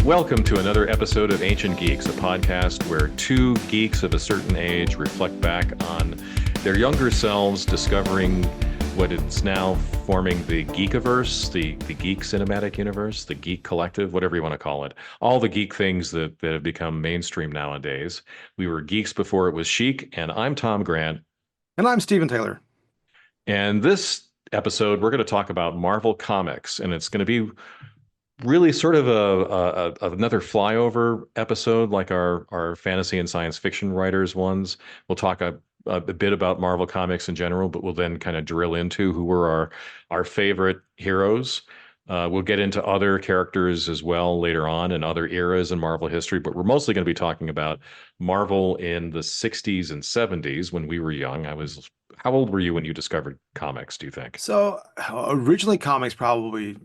Welcome to another episode of Ancient Geeks, a podcast where two geeks of a certain age reflect back on their younger selves, discovering what is now forming the Geekiverse, the Geek Cinematic Universe, the Geek Collective, whatever you want to call it. All the geek things that have become mainstream nowadays. We were geeks before it was chic, and I'm Tom Grant. And I'm Stephen Taylor. And this episode, we're going to talk about Marvel Comics, and it's going to be really sort of another flyover episode like our fantasy and science fiction writers ones. We'll talk a bit about Marvel Comics in general, but we'll then kind of drill into who were our favorite heroes. We'll get into other characters as well later on and other eras in Marvel history, but we're mostly going to be talking about Marvel in the 60s and 70s when we were young. How old were you when you discovered comics, do you think? So originally comics probably,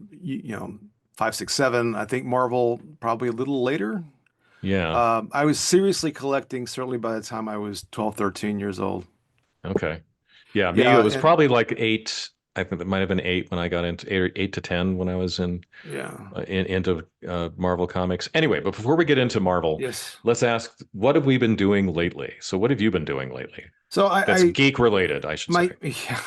5, 6, 7. I think Marvel probably a little later. Yeah. I was seriously collecting certainly by the time I was 12, 13 years old. Okay. Yeah, me, it Yeah, was and probably like eight. I think it might have been eight when I got into eight to 10 when I was yeah, into Marvel Comics. Anyway, but before we get into Marvel, yes. let's ask, what have we been doing lately? So what have you been doing lately? So That's geek related, I should say. yeah.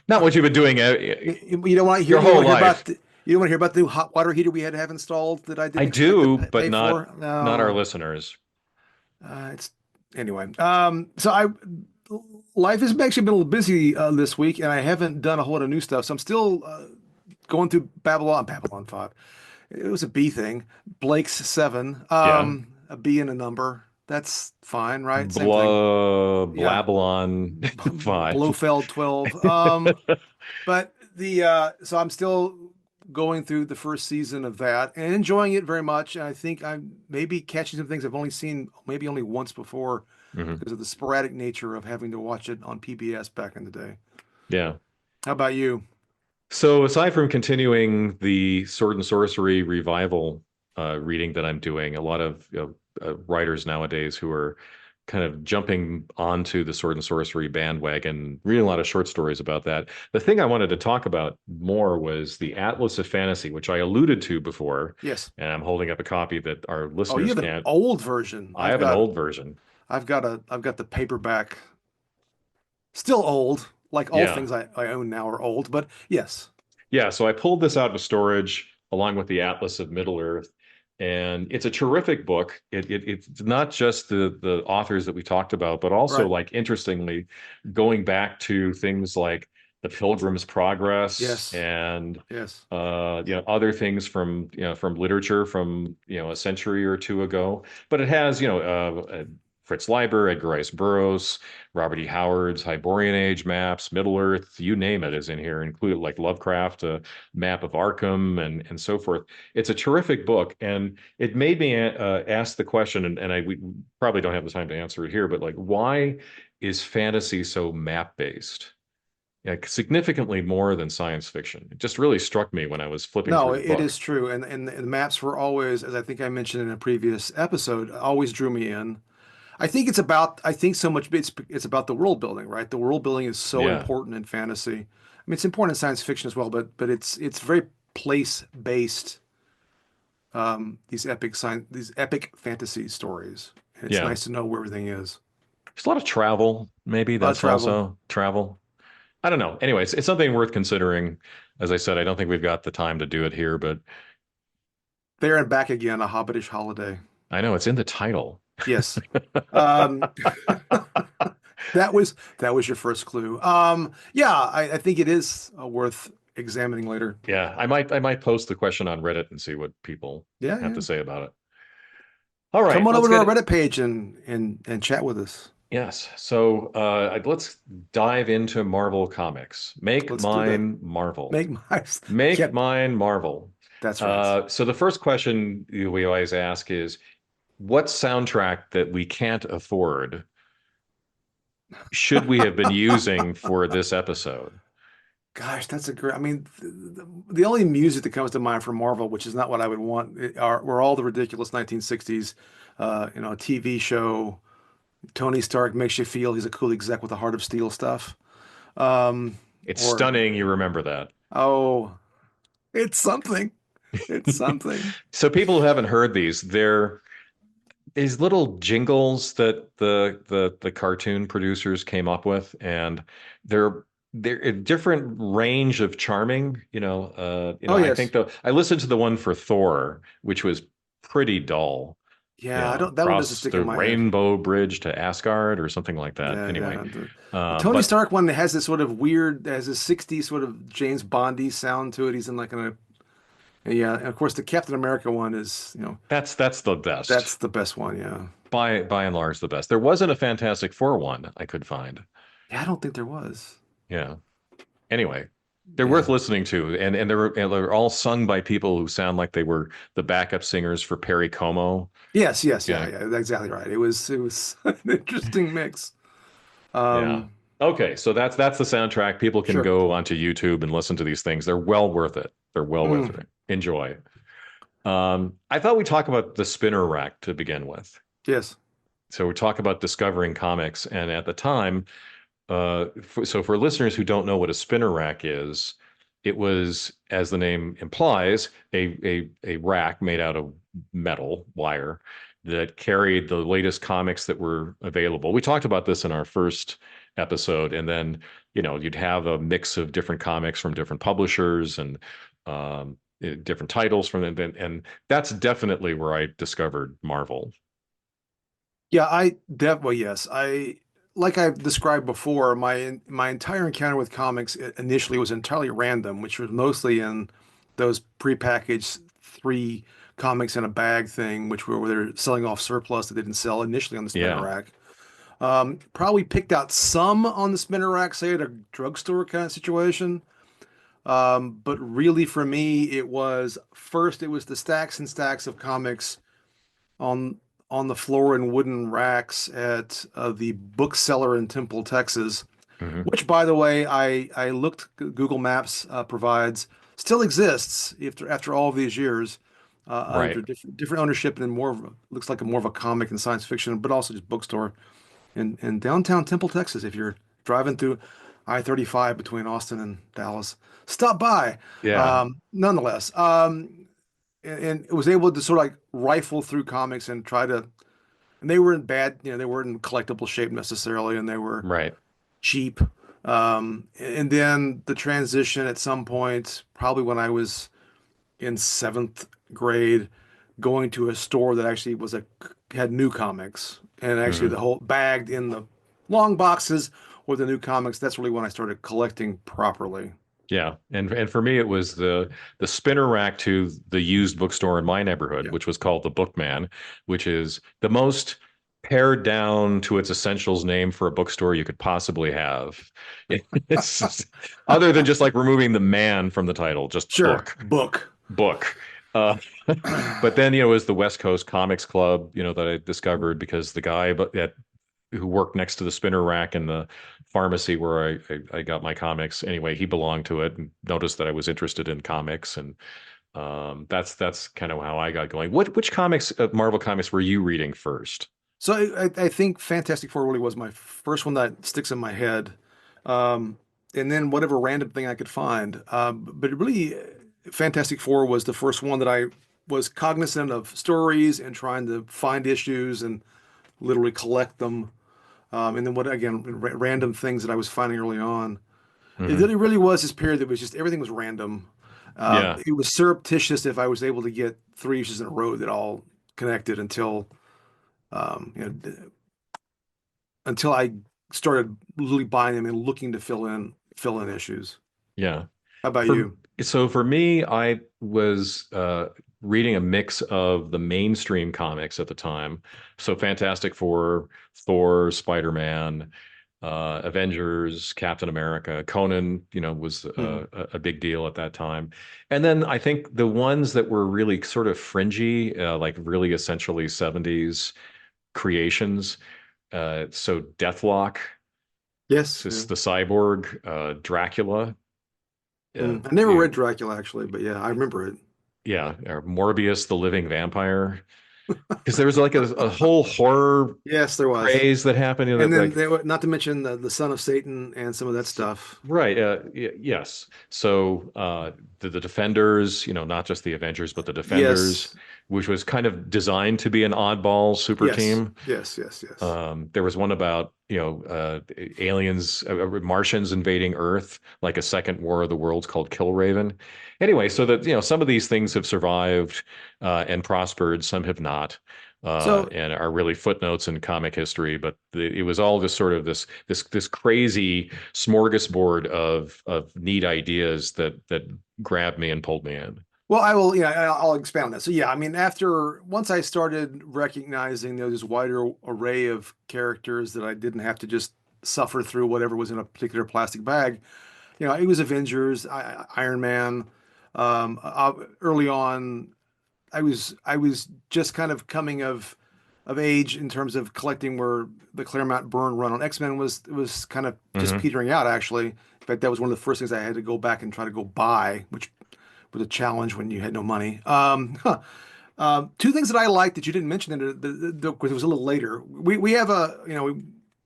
Not what you've been doing You don't want to hear your whole life. you don't want to hear about the new hot water heater we had to have installed that I I didn't expect to do, but pay for? not our No. listeners. It's anyway. Life has actually been a little busy this week, and I haven't done a whole lot of new stuff. So I'm still going through Babylon 5. It was a B thing. Blake's 7. Yeah. A B and a number. That's fine, right? Same thing. Blah, Yeah. Blabylon 5. Blofeld 12. But so I'm still going through the first season of that and enjoying it very much. And I think I'm maybe catching some things I've only seen maybe only once before Mhm. because of the sporadic nature of having to watch it on PBS back in the day. Yeah. How about you? So aside from continuing the Sword and Sorcery revival reading that I'm doing, a lot of writers nowadays who are kind of jumping onto the Sword and Sorcery bandwagon, reading a lot of short stories about that. The thing I wanted to talk about more was the Atlas of Fantasy, which I alluded to before, Yes. and I'm holding up a copy that our Oh, you listeners have an can't. old version. I have an old version. I've got the paperback. Still old. Like all Yeah. things I own now are old, but yes. Yeah, so I pulled this out of storage along with the Atlas of Middle-earth, and it's a terrific book. It's not just the authors that we talked about, but also Right. like interestingly, going back to things like the Pilgrim's Progress Yes. and Yes. other things from from literature from a century or two ago. But it has Fritz Leiber, Edgar Rice Burroughs, Robert E. Howard's Hyborian Age maps, Middle Earth, you name it, is in here, included like Lovecraft, a map of Arkham, and so forth. It's a terrific book, and it made me ask the question, and we probably don't have the time to answer it here, but like, why is fantasy so map based? Like significantly more than science fiction. It just really struck me when I was flipping No, through the it book. is true. And the maps were always, as I think I mentioned in a previous episode, always drew me in. I think so much it's about the world building, right? The world building is so Yeah, important in fantasy. I mean, it's important in science fiction as well, but it's very place based, these epic fantasy stories. And it's yeah. nice to know where everything is. There's a lot of travel. Maybe A lot of that's travel. also travel. I don't know. Anyway, it's something worth considering. As I said, I don't think we've got the time to do it here, but There and back again, a hobbitish holiday. I know it's in the title. Yes. Um, that was your first clue. Yeah, I think it is worth examining later. Yeah, I might post the question on Reddit and see what people Yeah, have yeah. to say about it. All Come right, on let's over to get our it. Reddit page and chat with us. Yes. So let's dive into Marvel Comics. Make Let's do that. mine Marvel. Make my Make Yep, mine Marvel. that's right. So the first question we always ask is, what soundtrack that we can't afford should we have been using for this episode? Gosh, that's a great. I mean, the only music that comes to mind for Marvel, which is not what I would want, were all the ridiculous 1960s, TV show. Tony Stark makes you feel he's a cool exec with a heart of steel stuff. Um, It's or stunning you remember that. oh, it's something. It's something. So people who haven't heard these, they're these little jingles that the cartoon producers came up with, and they're they're a different range of charming. Oh I think yes. I listened to the one for Thor, which was pretty dull. Yeah, I don't, that one doesn't Cross stick in the my head. rainbow bridge to Asgard or something like that. Yeah, Anyway, yeah. The Tony but Stark one has this sort of weird, has this 60s sort of James Bondy sound to it. He's in like yeah, and of course the Captain America one is, that's the best that's the best one, yeah. by and large the best. There wasn't a Fantastic Four one I could find. Yeah, I don't think there was. Yeah. Anyway, they're worth Yeah. listening to, and they're all sung by people who sound like they were the backup singers for Perry Como. Yes, yes, yeah, Yeah, yeah, that's exactly right. It was an interesting mix. yeah. Um, Okay, so that's the soundtrack. People can sure. go onto YouTube and listen to these things. They're well worth it. They're well worth Mm, it. Enjoy. I thought we'd talk about the spinner rack to begin with. yes. So we talk about discovering comics, and at the time, so for listeners who don't know what a spinner rack is, it was, as the name implies, a rack made out of metal wire that carried the latest comics that were available. We talked about this in our first episode, and then you'd have a mix of different comics from different publishers and different titles from them, and that's definitely where I discovered Marvel. Yeah, well, yes. Like I've described before, my entire encounter with comics initially was entirely random, which was mostly in those prepackaged three comics in a bag thing, which were where they're selling off surplus that they didn't sell initially on the spinner Yeah, rack. Probably picked out some on the spinner rack, say at a drugstore kind of situation. But really for me, it was the stacks and stacks of comics on on the floor in wooden racks at the bookseller in Temple, Texas, hmm, which, by the way, I looked. Google Maps provides still exists after all of these years, under right. different ownership and looks like more of a comic and science fiction, but also just bookstore in downtown Temple, Texas. If you're driving through I-35 between Austin and Dallas, stop by. Yeah, Nonetheless, and was able to sort of like rifle through comics and try to, and they were in bad, they weren't in collectible shape necessarily, and they were right. cheap. And then the transition at some point, probably when I was in seventh grade, going to a store that actually had new comics, and actually Hmm. the whole bagged in the long boxes with the new comics. That's really when I started collecting properly. Yeah, and for me, it was the spinner rack to the used bookstore in my neighborhood, Yeah. which was called the Bookman, which is the most pared down to its essentials name for a bookstore you could possibly have. It's other than just like removing the man from the title, just Sure. book, Book. book. Uh, but then it was the West Coast Comics Club, that I discovered because the guy who worked next to the spinner rack in the pharmacy where I got my comics. Anyway, he belonged to it and noticed that I was interested in comics, and that's kind of how I got going. Which comics, Marvel comics, were you reading first? So I think Fantastic Four really was my first one that sticks in my head. And then whatever random thing I could find. But really, Fantastic Four was the first one that I was cognizant of stories and trying to find issues and literally collect them. And then again, random things that I was finding early on. Hmm. It really was this period that was just everything was random. Yeah, It was surreptitious if I was able to get three issues in a row that all connected um, you know, until I started really buying them and looking to fill in issues. yeah. How about For you? for me, I was reading a mix of the mainstream comics at the time. So Fantastic Four, Thor, Spider-Man, Avengers, Captain America, Conan, was Hmm. a big deal at that time. And then I think the ones that were really sort of fringy, like really essentially 70s creations. So Deathlock, Yes. Yeah. the Cyborg, Dracula. Uh, I never read Dracula actually, but yeah, I remember it. yeah, or Morbius, the living vampire. because there was like a whole horror Yes, there was. craze that happened. You know, And that then like they were, not to mention the Son of Satan and some of that stuff. right. Yes. So the Defenders, not just the Avengers, but the Defenders, Yes, which was kind of designed to be an oddball super yes, team. yes, yes, yes. There was one about, aliens, Martians invading Earth, like a second War of the Worlds called Killraven. Anyway, so that, some of these things have survived and prospered, some have not. So, And are really footnotes in comic history, but it was all just sort of this crazy smorgasbord of neat ideas that grabbed me and pulled me in. well, I will, yeah, I'll expand on that. So, yeah, I mean, once I started recognizing there was this wider array of characters that I didn't have to just suffer through whatever was in a particular plastic bag, it was Avengers, Iron Man. Early on, I was just kind of coming of age in terms of collecting where the Claremont Byrne run on X-Men was kind of just Hmm. petering out, actually. In fact, that was one of the first things I had to go back and try to go buy, which was a challenge when you had no money. Two things that I liked that you didn't mention, and because it was a little later. We have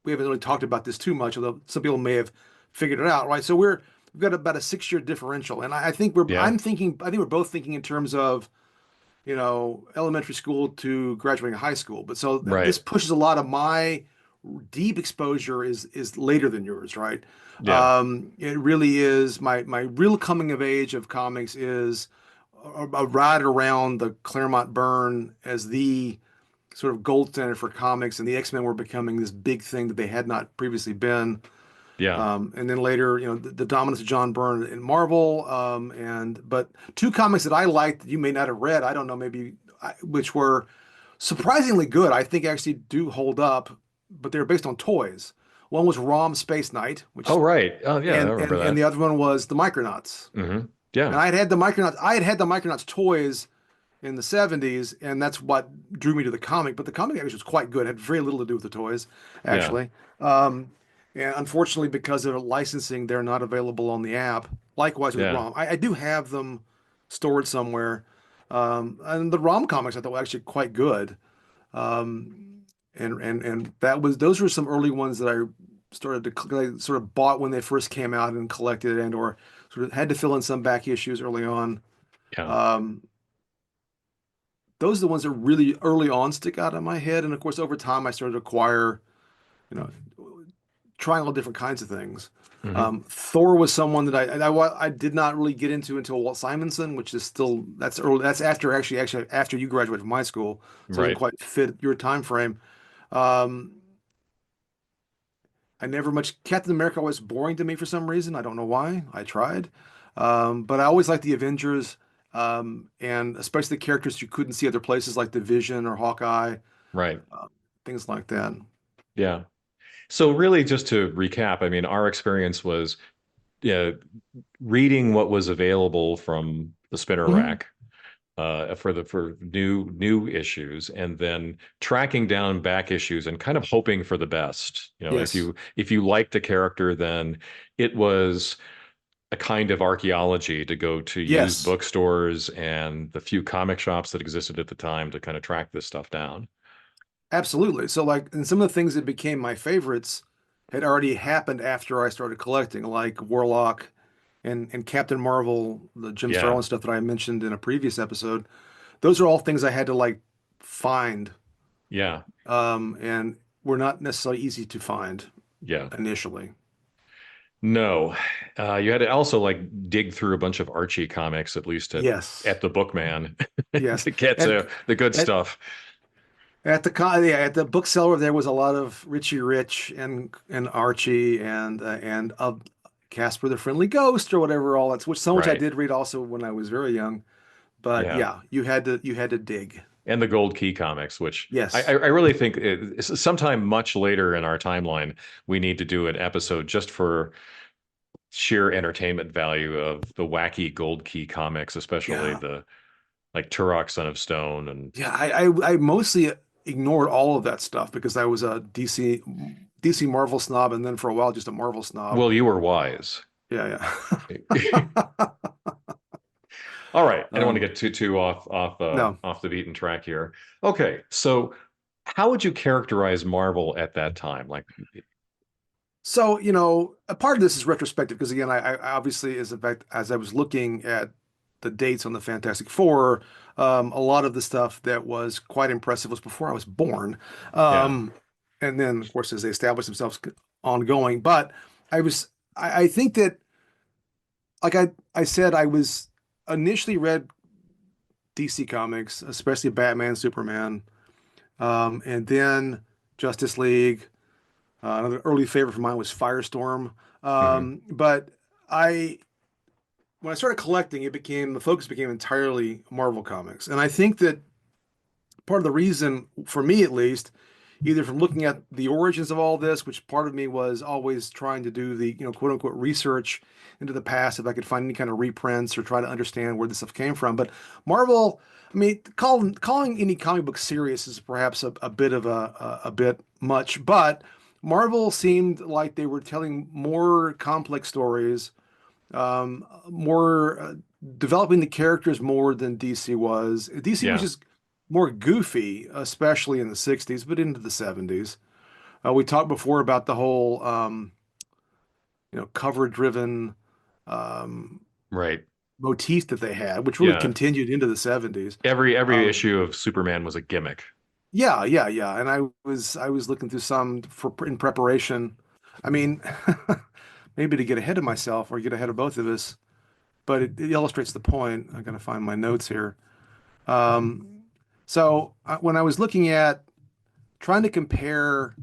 we haven't really talked about this too much, although some people may have figured it out, right? So we've got about a 6 year differential, and I think Yeah, I think we're both thinking in terms of elementary school to graduating high school. But so this right. pushes a lot of my deep exposure is later than yours, right? Yeah, It really is my real coming of age of comics is right around the Claremont Byrne as the sort of gold standard for comics, and the X-Men were becoming this big thing that they had not previously been. yeah, And then later, the dominance of John Byrne in Marvel, but two comics that I liked that you may not have read, I don't know, maybe which were surprisingly good. I think actually do hold up, but they're based on toys. One was Rom Space Knight, oh right. Oh yeah, I remember and the that. other one was the Micronauts. And Yeah, I had the Micronauts toys in the 70s, and that's what drew me to the comic. But the comic actually was quite good. It had very little to do with the toys, yeah, actually. Um, and unfortunately, because of licensing, they're not available on the app. Likewise with yeah, ROM. I do have them stored somewhere. And the ROM comics I thought were actually quite good. And those were some early ones that I I sort of bought when they first came out and collected and or sort of had to fill in some back issues early on. yeah, Um, those are the ones that really early on stick out in my head. And of course, over time, I started to acquire, you know, trying all different kinds of things. hmm Thor was someone that I did not really get into until Walt Simonson, which is still that's early. That's actually after you graduated from high school, so it doesn't right. quite fit your time frame. Um, I never much Captain America was boring to me for some reason. I don't know why. I tried, but I always liked the Avengers, and especially the characters you couldn't see other places like the Vision or Hawkeye, Right. uh, things like that. Yeah. So really, just to recap, I mean, our experience was, yeah, reading what was available from the spinner Mhm. rack for new issues, and then tracking down back issues and kind of hoping for the best. If Yes. you liked a character, then it was a kind of archaeology to go to used Yes. bookstores and the few comic shops that existed at the time to kind of track this stuff down. Absolutely. So like, and some of the things that became my favorites had already happened after I started collecting, like Warlock and Captain Marvel, the Jim Yeah, Starlin stuff that I mentioned in a previous episode. Those are all things I had to like find, yeah, and were not necessarily easy to find yeah. initially. No, you had to also like dig through a bunch of Archie comics, at least Yes. at the Bookman, Yes. to get And to the good at stuff. at the bookseller there was a lot of Richie Rich and Archie and Casper the Friendly Ghost or whatever all that's which I Right. did read also when I was very young. But Yeah. yeah, you had to dig. And the Gold Key comics, which I Yes. really think sometime much later in our timeline, we need to do an episode just for sheer entertainment value of the wacky Gold Key comics, especially Yeah. the like Turok, Son of Stone, and Yeah, I mostly ignored all of that stuff because I was a DC Marvel snob and then for a while just a Marvel snob. well, you were wise. Yeah, yeah. All right. I don't want to Um, get too no. off the beaten track here. Okay. So how would you characterize Marvel at that time? Like, So, a part of this is retrospective because again, I obviously as a fact as I was looking at the dates on the Fantastic Four, a lot of the stuff that was quite impressive was before I was born. yeah. Um, and then of course as they established themselves ongoing. But I think that like I said, I was initially read DC Comics, especially Batman, Superman, and then Justice League. Another early favorite of mine was Firestorm. Hmm. But I, when I started collecting, the focus became entirely Marvel Comics. And I think that part of the reason, for me at least, either from looking at the origins of all this, which part of me was always trying to do the, quote unquote research into the past, if I could find any kind of reprints or try to understand where this stuff came from. But Marvel, I mean, calling any comic book serious is perhaps a bit of a bit much, but Marvel seemed like they were telling more complex stories, more developing the characters more than DC was. DC was Yeah. just more goofy, especially in the 60s, but into the 70s. We talked before about the whole, cover-driven um, Right. motif that they had, which really Yeah. continued into the 70s. Every Um, issue of Superman was a gimmick. yeah, yeah, yeah. And I was looking through some for in preparation. I mean, maybe to get ahead of myself or get ahead of both of us, but it illustrates the point. I'm gonna find my notes here. Um, when I was looking at trying to compare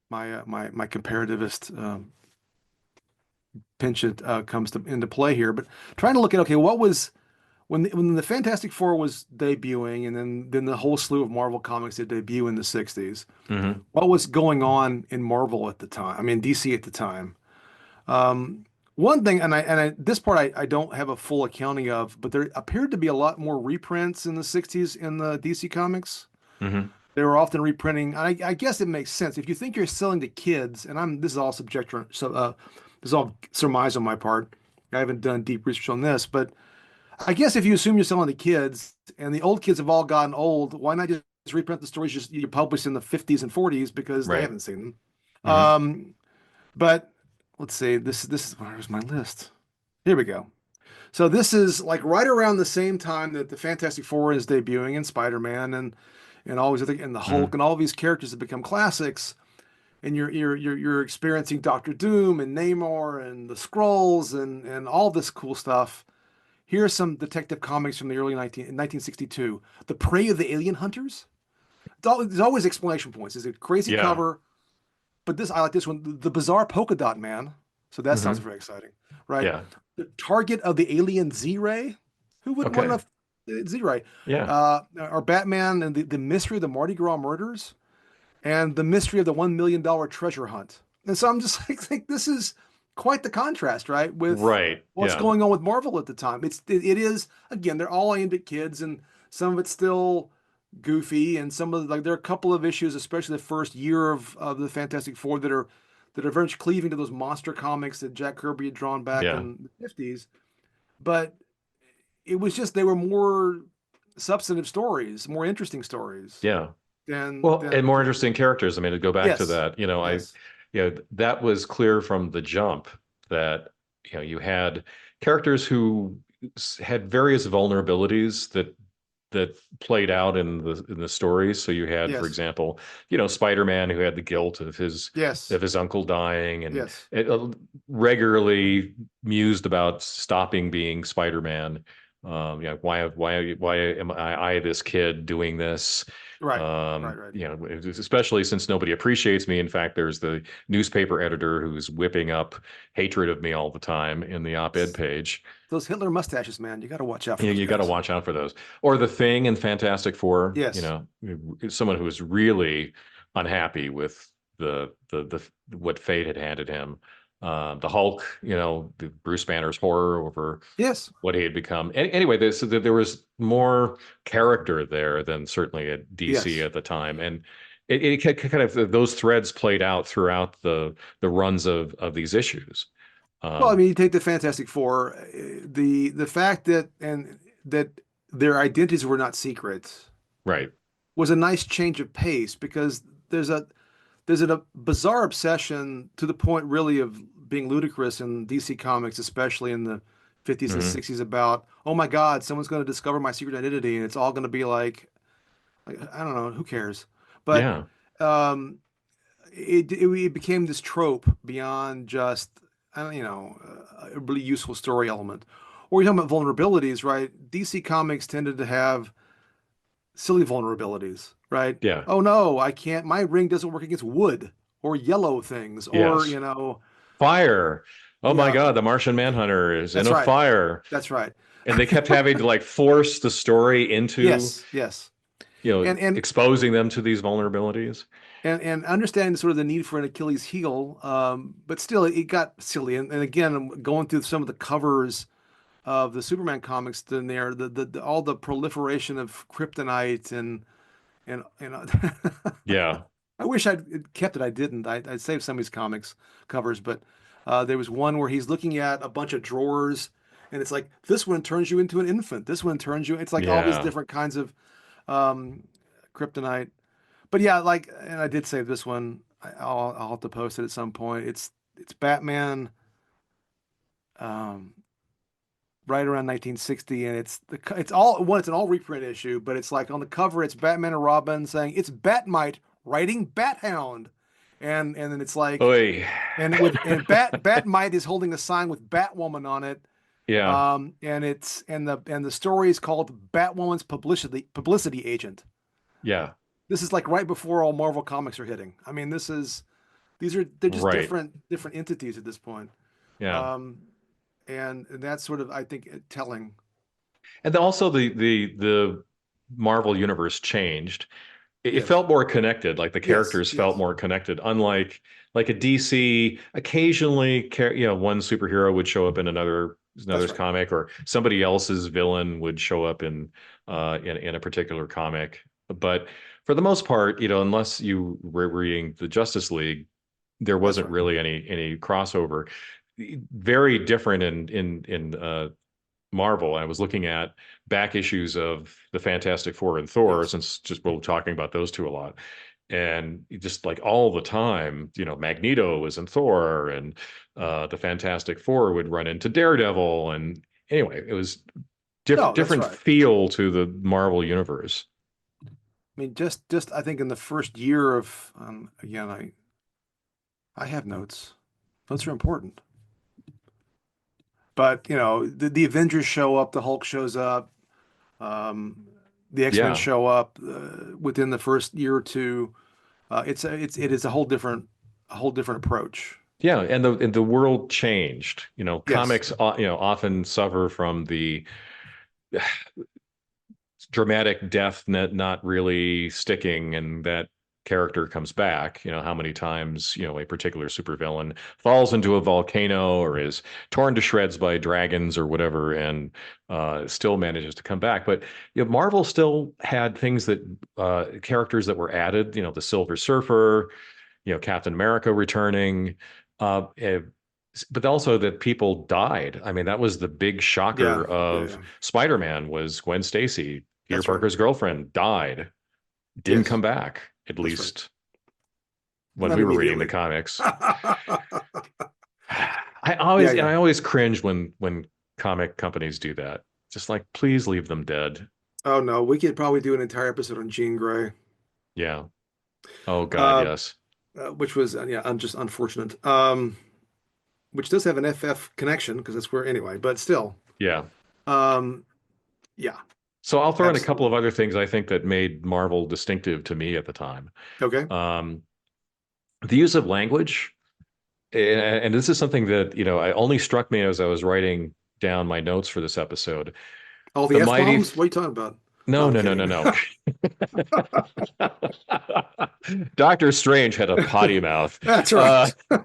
my comparativist penchant comes into play here, but trying to look at okay, what was when the Fantastic Four was debuting, and then the whole slew of Marvel comics did debut in the 60s. Hmm. What was going on in Marvel at the time? I mean, DC at the time. Um, One thing, this part I don't have a full accounting of, but there appeared to be a lot more reprints in the 60s in the DC comics. Hmm. They were often reprinting. I guess it makes sense if you think you're selling to kids, and this is all subjective, so this is all surmise on my part. I haven't done deep research on this, but I guess if you assume you're selling to kids, and the old kids have all gotten old, why not just reprint the stories you published in the 50s and 40s because they Right. haven't seen them? Hmm. But let's see. This is where's my list? Here we go. So this is like right around the same time that the Fantastic Four is debuting and Spider-Man and all these other and the Hmm. Hulk and all these characters have become classics. And you're experiencing Doctor Doom and Namor and the Skrulls and all this cool stuff. Here's some Detective Comics from the early 1962. The Prey of the Alien Hunters. There's always explanation points. It's a crazy Yeah. cover, but I like this one. The Bizarre Polka Dot Man. So that sounds Hmm. very exciting, right? Yeah. The Target of the Alien Z-Ray. Who wouldn't want Okay. enough Z-Ray? Yeah. Or Batman and the Mystery of the Mardi Gras Murders and the Mystery of the $1 Million Treasure Hunt. And so I'm just like this is quite the contrast, right? With Right. what's Yeah. going on with Marvel at the time. It is again, they're all aimed at kids, and some of it's still goofy, and some of there are a couple of issues, especially the first year of the Fantastic Four that are very much cleaving to those monster comics that Jack Kirby had drawn back Yeah. in the 50s. But it was just they were more substantive stories, more interesting stories Yeah. than Well, than and more interesting characters. I mean, to go back to yes, that, yes, that was clear from the jump that, you had characters who had various vulnerabilities that played out in the stories. So you had, for yes, example, Spider-Man who had the guilt of his yes, of his uncle dying and yes, regularly mused about stopping being Spider-Man. Why am I this kid doing this? right, right, right. Especially since nobody appreciates me. In fact, there's the newspaper editor who's whipping up hatred of me all the time in the op-ed page. Those Hitler mustaches, man, you got to watch out for those You got to guys. watch out for those. Or the Thing in Fantastic Four, Yes, someone who was really unhappy with what fate had handed him. The Hulk, the Bruce Banner's horror over yes, what he had become. Anyway, so there was more character there than certainly at DC yes. at the time, and it kind of those threads played out throughout the runs of these issues. Well, I mean, you take the Fantastic Four, the fact that that their identities were not secret Right. was a nice change of pace because there's a there's a bizarre obsession to the point really of being ludicrous in DC Comics, especially in the 50s and Hmm. 60s, about, oh my God, someone's going to discover my secret identity, and it's all going to be like, I don't know, who cares? But Yeah. um, it became this trope beyond just, I don't, a really useful story element. Or you're talking about vulnerabilities, right? DC Comics tended to have silly vulnerabilities, right? Yeah. Oh no, I can't, my ring doesn't work against wood or yellow things, or, Yes. Fire. Oh my yeah, God, the Martian Manhunter is in that's a right. fire. That's right. And they kept having to like force the story into, Yes, yes. you know, And and exposing them to these vulnerabilities. and understanding sort of the need for an Achilles heel, but still it got silly. And again, I'm going through some of the covers of the Superman comics in there, the all the proliferation of kryptonite and Yeah. I wish I'd kept it. I didn't. I saved some of his comics covers, but there was one where he's looking at a bunch of drawers, and it's like this one turns you into an infant. This one turns you. It's like all these Yeah. different kinds of um, kryptonite. But yeah, like, and I did save this one. I'll have to post it at some point. It's Batman, um, right around 1960, and it's an all reprint issue, but it's like on the cover it's Batman and Robin saying it's Batmite writing Bathound, and then it's like, Oy. and Batmite is holding a sign with Batwoman on it, Yeah. and the story is called Batwoman's publicity agent. Yeah. This is like right before all Marvel comics are hitting. I mean, they're just Right. different entities at this point. Yeah. Um, and that's sort of, I think, telling. And then also the Marvel universe changed. It Yes. felt more connected, like the Yes. characters felt Yes. more connected, unlike like a DC, occasionally one superhero would show up in That's another's right. comic, or somebody else's villain would show up in a particular comic. But for the most part, unless you were reading the Justice League, there That's wasn't right. really any crossover. Very different in Marvel. I was looking at back issues of the Fantastic Four and Thor, Yes. since just we're talking about those two a lot. And just like all the time, Magneto was in Thor, and the Fantastic Four would run into Daredevil. And anyway, it was No, that's different right. feel to the Marvel universe. I mean, just I think in the first year of, again, I have notes. Notes are important. But the Avengers show up, the Hulk shows up, um, the X-Men Yeah. show up within the first year or two. It is a whole different approach. Yeah, and the world changed. Yes, Comics, often suffer from the dramatic death not really sticking, and that character comes back. How many times a particular supervillain falls into a volcano or is torn to shreds by dragons or whatever, and still manages to come back. But Marvel still had things that characters that were added. The Silver Surfer, Captain America returning. But also that people died. I mean, that was the big yeah, shocker yeah, of yeah. Spider-Man, was Gwen Stacy, Peter That's right. Parker's girlfriend, died, didn't Yes, come back, at that's right. least when Not we were reading the immediately. comics. Yeah, I yeah. always cringe when comic companies do that. Just like, please leave them dead. Oh no, we could probably do an entire episode on Jean Grey, Yeah. Oh God, uh, yes. which was yeah, just unfortunate. Which does have an FF connection because that's where anyway, but still, Yeah. um, yeah, So I'll throw in a couple of absolutely. other things I think that made Marvel distinctive to me at the time. Okay. Um, the use of language, and this is something that I only struck me as I was writing down my notes for this episode. All the The F mighty bombs? What are you talking about? No, No, I'm no, no, no, kidding. no. Doctor Strange had a potty mouth. That's Uh, right.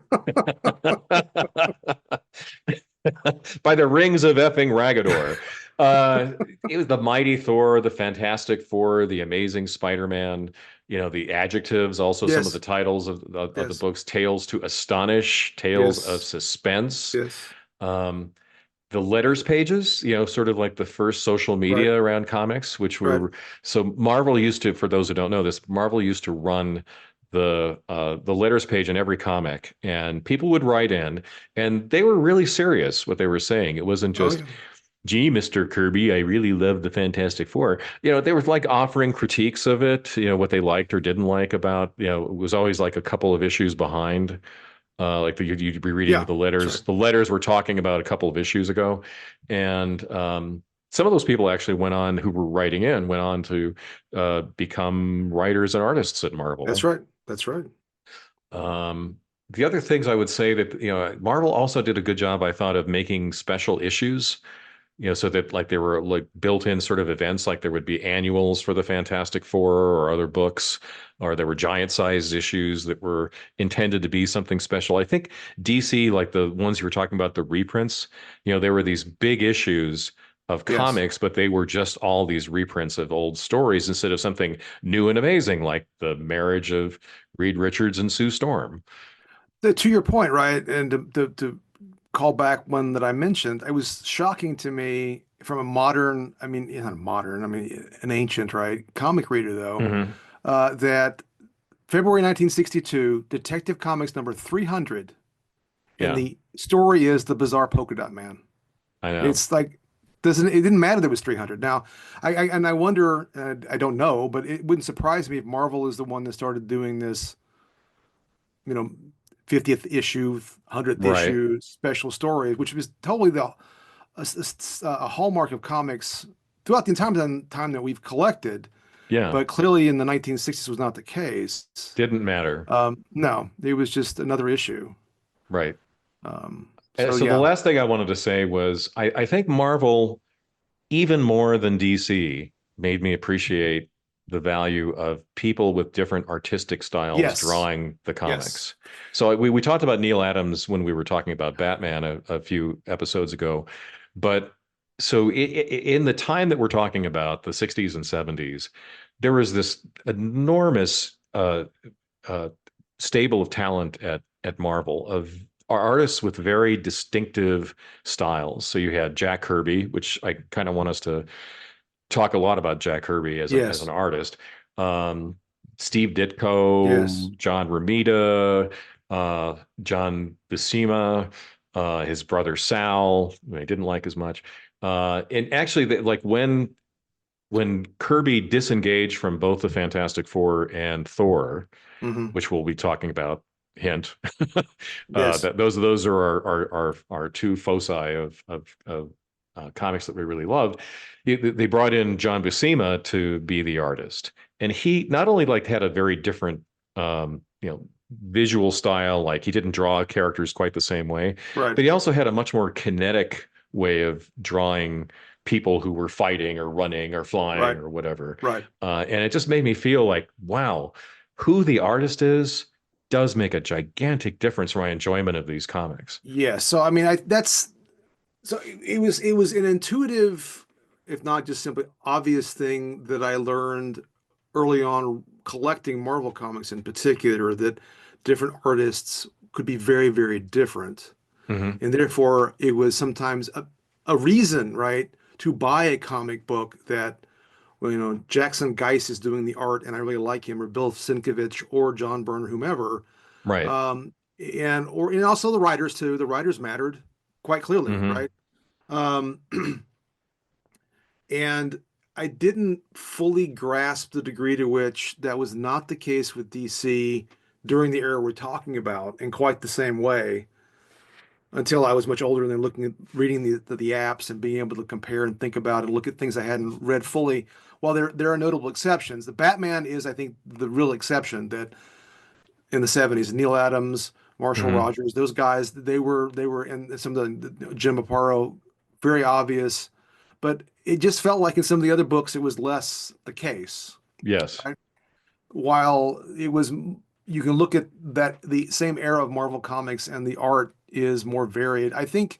by the rings of effing Ragador. Uh, it was the Mighty Thor, the Fantastic Four, the Amazing Spider-Man. The adjectives, also some of the Yes, titles of the yes, books: Tales to Astonish, Tales of yes, Suspense. yes. Um, the letters pages, sort of like the first social Right, media around comics, which right. were so Marvel used to, for those who don't know this, Marvel used to run the letters page in every comic, and people would write in, and they were really serious what they were saying. It wasn't Oh just, yeah, gee, Mr. Kirby, I really love the Fantastic Four. They were like offering critiques of it, what they liked or didn't like about, it was always like a couple of issues behind. Like you'd be reading yeah. the That's letters. right. The letters were talking about a couple of issues ago, and some of those people actually went on, who were writing in, went on to become writers and artists at That's Marvel. right. That's right. Um, the other things I would say that Marvel also did a good job, I thought, of making special issues, so that like there were like built-in sort of events, like there would be annuals for the Fantastic Four or other books, or there were giant-sized issues that were intended to be something special. I think DC, like the ones you were talking about, the reprints, there were these big issues of Yes. comics, but they were just all these reprints of old stories instead of something new and amazing, like the marriage of Reed Richards and Sue Storm. To your point, right? And to call back one that I mentioned, it was shocking to me from a modern, I mean, not modern, I mean, an ancient, right? Comic reader, though, Hmm. that February 1962, Detective Comics number 300, and Yeah, the story is The Bizarre Polka Dot Man. I know. It's like, doesn't it didn't matter that it was 300. Now, I wonder, I don't know, but it wouldn't surprise me if Marvel is the one that started doing this, you know, 50th issue, 100th Right. issue special story, which was totally a hallmark of comics throughout the entire time that we've collected, Yeah. but clearly in the 1960s was not the case. Didn't matter. No, it was just another issue. Right. So So the yeah, last thing I wanted to say was I think Marvel, even more than DC, made me appreciate the value of people with different artistic styles yes, drawing the yes, comics. So we talked about Neil Adams when we were talking about Batman a few episodes ago, but so in the time that we're talking about, the 60s and 70s, there was this enormous uh, stable of talent at Marvel, of artists with very distinctive styles. So you had Jack Kirby, which I kind of want us to talk a lot about Jack Kirby as an yes, artist. Um, Steve yes. Ditko, John Romita, John Buscema, his brother Sal, who I didn't like as much. And actually, like when Kirby disengaged from both the Fantastic Four and Thor, Hmm. which we'll be talking about. Hint. Yes. That those are our two foci of comics that we really loved. They brought in John Buscema to be the artist, and he not only like had a very different visual style, like he didn't draw characters quite the same way, Right. but he also had a much more kinetic way of drawing people who were fighting or running or flying Right. or whatever. Right. And it just made me feel like, wow, who the artist is does make a gigantic difference for my enjoyment of these comics. Yeah. So I mean, I that's so it was an intuitive, if not just simply obvious thing that I learned early on collecting Marvel comics in particular, that different artists could be very, very different. Hmm. And therefore it was sometimes a reason, right, to buy a comic book that, well, Jackson Geis is doing the art and I really like him, or Bill Sienkiewicz or John Byrne, whomever. Right. Um, and also the writers too. The writers mattered quite clearly, Hmm. right? Um, and I didn't fully grasp the degree to which that was not the case with DC during the era we're talking about in quite the same way until I was much older and then reading the apps and being able to compare and think about and look at things I hadn't read fully. While there are notable exceptions, the Batman is, I think, the real exception. That in the 70s, Neil Adams, Marshall Hmm. Rogers, those guys, they were in some of the Jim Aparo, very obvious, but it just felt like in some of the other books it was less the case. Yes. Right? While it was, you can look at that the same era of Marvel Comics and the art is more varied. I think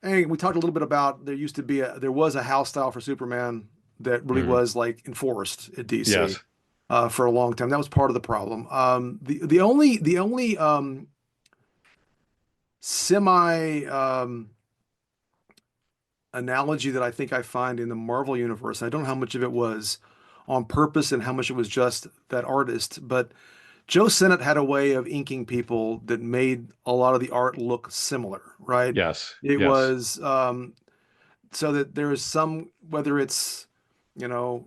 And we talked a little bit about there was a house style for Superman that really Hmm. was like enforced at DC Yes. for a long time. That was part of the problem. The only semi analogy that I think I find in the Marvel universe, I don't know how much of it was on purpose and how much it was just that artist, but Joe Sennett had a way of inking people that made a lot of the art look similar, right? Yes. It Yes. was so that there is some, whether it's, you know,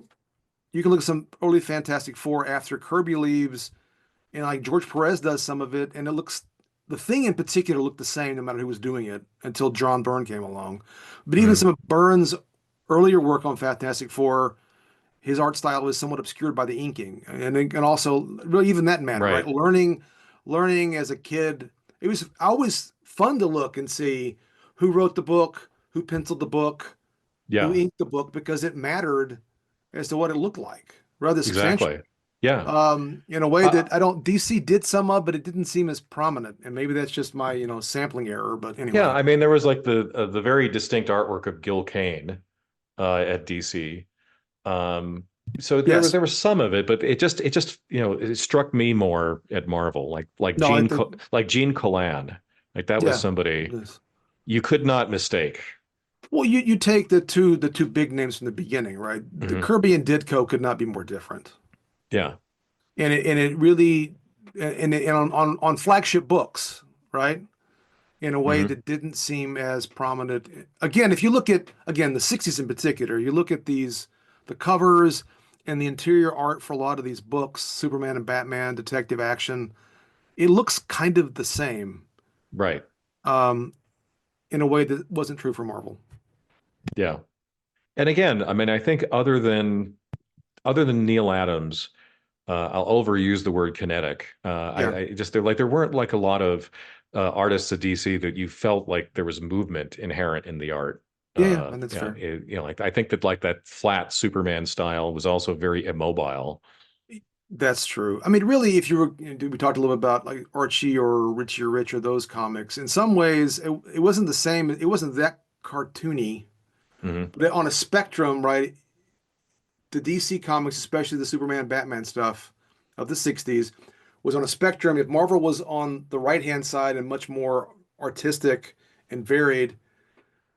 you can look at some early Fantastic Four after Kirby leaves, and like George Perez does some of it, and the thing in particular looked the same no matter who was doing it until John Byrne came along. But even Hmm. some of Byrne's earlier work on Fantastic Four, his art style was somewhat obscured by the inking, and also really even that mattered, right? Right. Learning as a kid, it was always fun to look and see who wrote the book, who penciled the book, who Yeah. inked the book, because it mattered as to what it looked like, rather substantially. Exactly. Yeah. In a way Uh, that I don't DC did some of, but it didn't seem as prominent. And maybe that's just my, sampling error. But yeah. anyway, I mean, there was like the very distinct artwork of Gil Kane at DC. Um, so yes, there was some of it, but it just it struck me more at Marvel, no, I think, Like Gene Colan, like that was yeah, it somebody is. you could not mistake. Well, you take the two big names from the beginning, right? The Hmm. Kirby and Ditko could not be more different, Yeah. and it really and on flagship books, right? In a way Hmm. that didn't seem as prominent. Again, if you look at again the 60s in particular, you look at the covers and the interior art for a lot of these books, Superman and Batman, Detective Action, it looks kind of the same Right. um, in a way that wasn't true for Marvel. Yeah. And again, I mean, I think other than Neil Adams, I'll overuse the word kinetic. Yeah, I just there weren't like a lot of artists at DC that you felt like there was movement inherent in the art. yeah, yeah, and that's Yeah, fair. like I think that like that flat Superman style was also very immobile. That's true. I mean, really, if you were, we talked a little bit about like Archie or Richie or Rich or those comics. In some ways, it wasn't the same. It wasn't that cartoony, Hmm. but on a spectrum, right? The DC comics, especially the Superman, Batman stuff of the 60s, was on a spectrum. If Marvel was on the right-hand side and much more artistic and varied,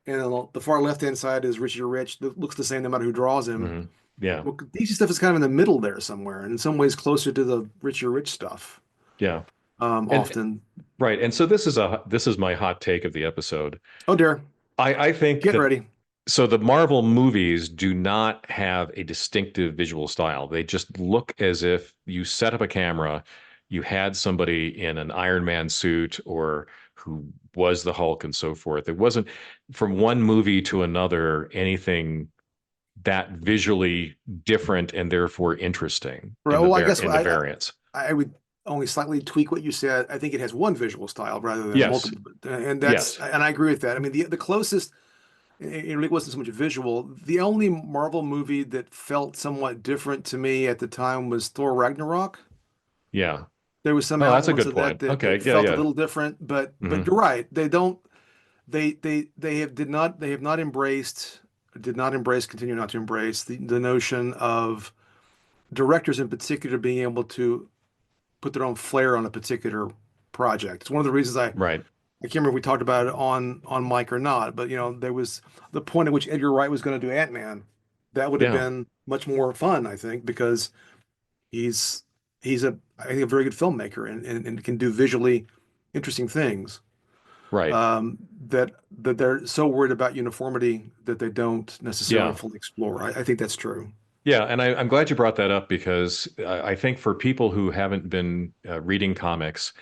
and on the far left-hand side is Richie Rich, that looks the same no matter who draws him. Hmm. Yeah, Well, DC stuff is kind of in the middle there somewhere, and in some ways closer to the Richie Rich stuff, yeah, and often. right. And so this is my hot take of the episode. Oh dear, I think get that ready. so the Marvel movies do not have a distinctive visual style. They just look as if you set up a camera, you had somebody in an Iron Man suit or who was the Hulk and so forth. It wasn't from one movie to another anything that visually different and therefore interesting Right. Well, I guess in the variants. I would only slightly tweak what you said. I think it has one visual style rather than Yes. multiple, and Yes. I agree with that. I mean, the closest. It really wasn't so much visual. The only Marvel movie that felt somewhat different to me at the time was Thor Ragnarok. Yeah. There was some Oh, that's a elements good of that point. that Okay. that Yeah. felt a Yeah. little different, but Hmm. you're right. They don't they have not embraced did not embrace continue not to embrace the notion of directors in particular being able to put their own flair on a particular project. It's one of the reasons Right. I can't remember if we talked about it on mic or not, but there was the point at which Edgar Wright was going to do Ant-Man. That would have Yeah. been much more fun, I think, because he's he's I think a very good filmmaker and can do visually interesting things. Right. That they're so worried about uniformity that they don't necessarily Yeah. fully explore. I think that's true. Yeah, and I'm glad you brought that up because I think for people who haven't been reading comics,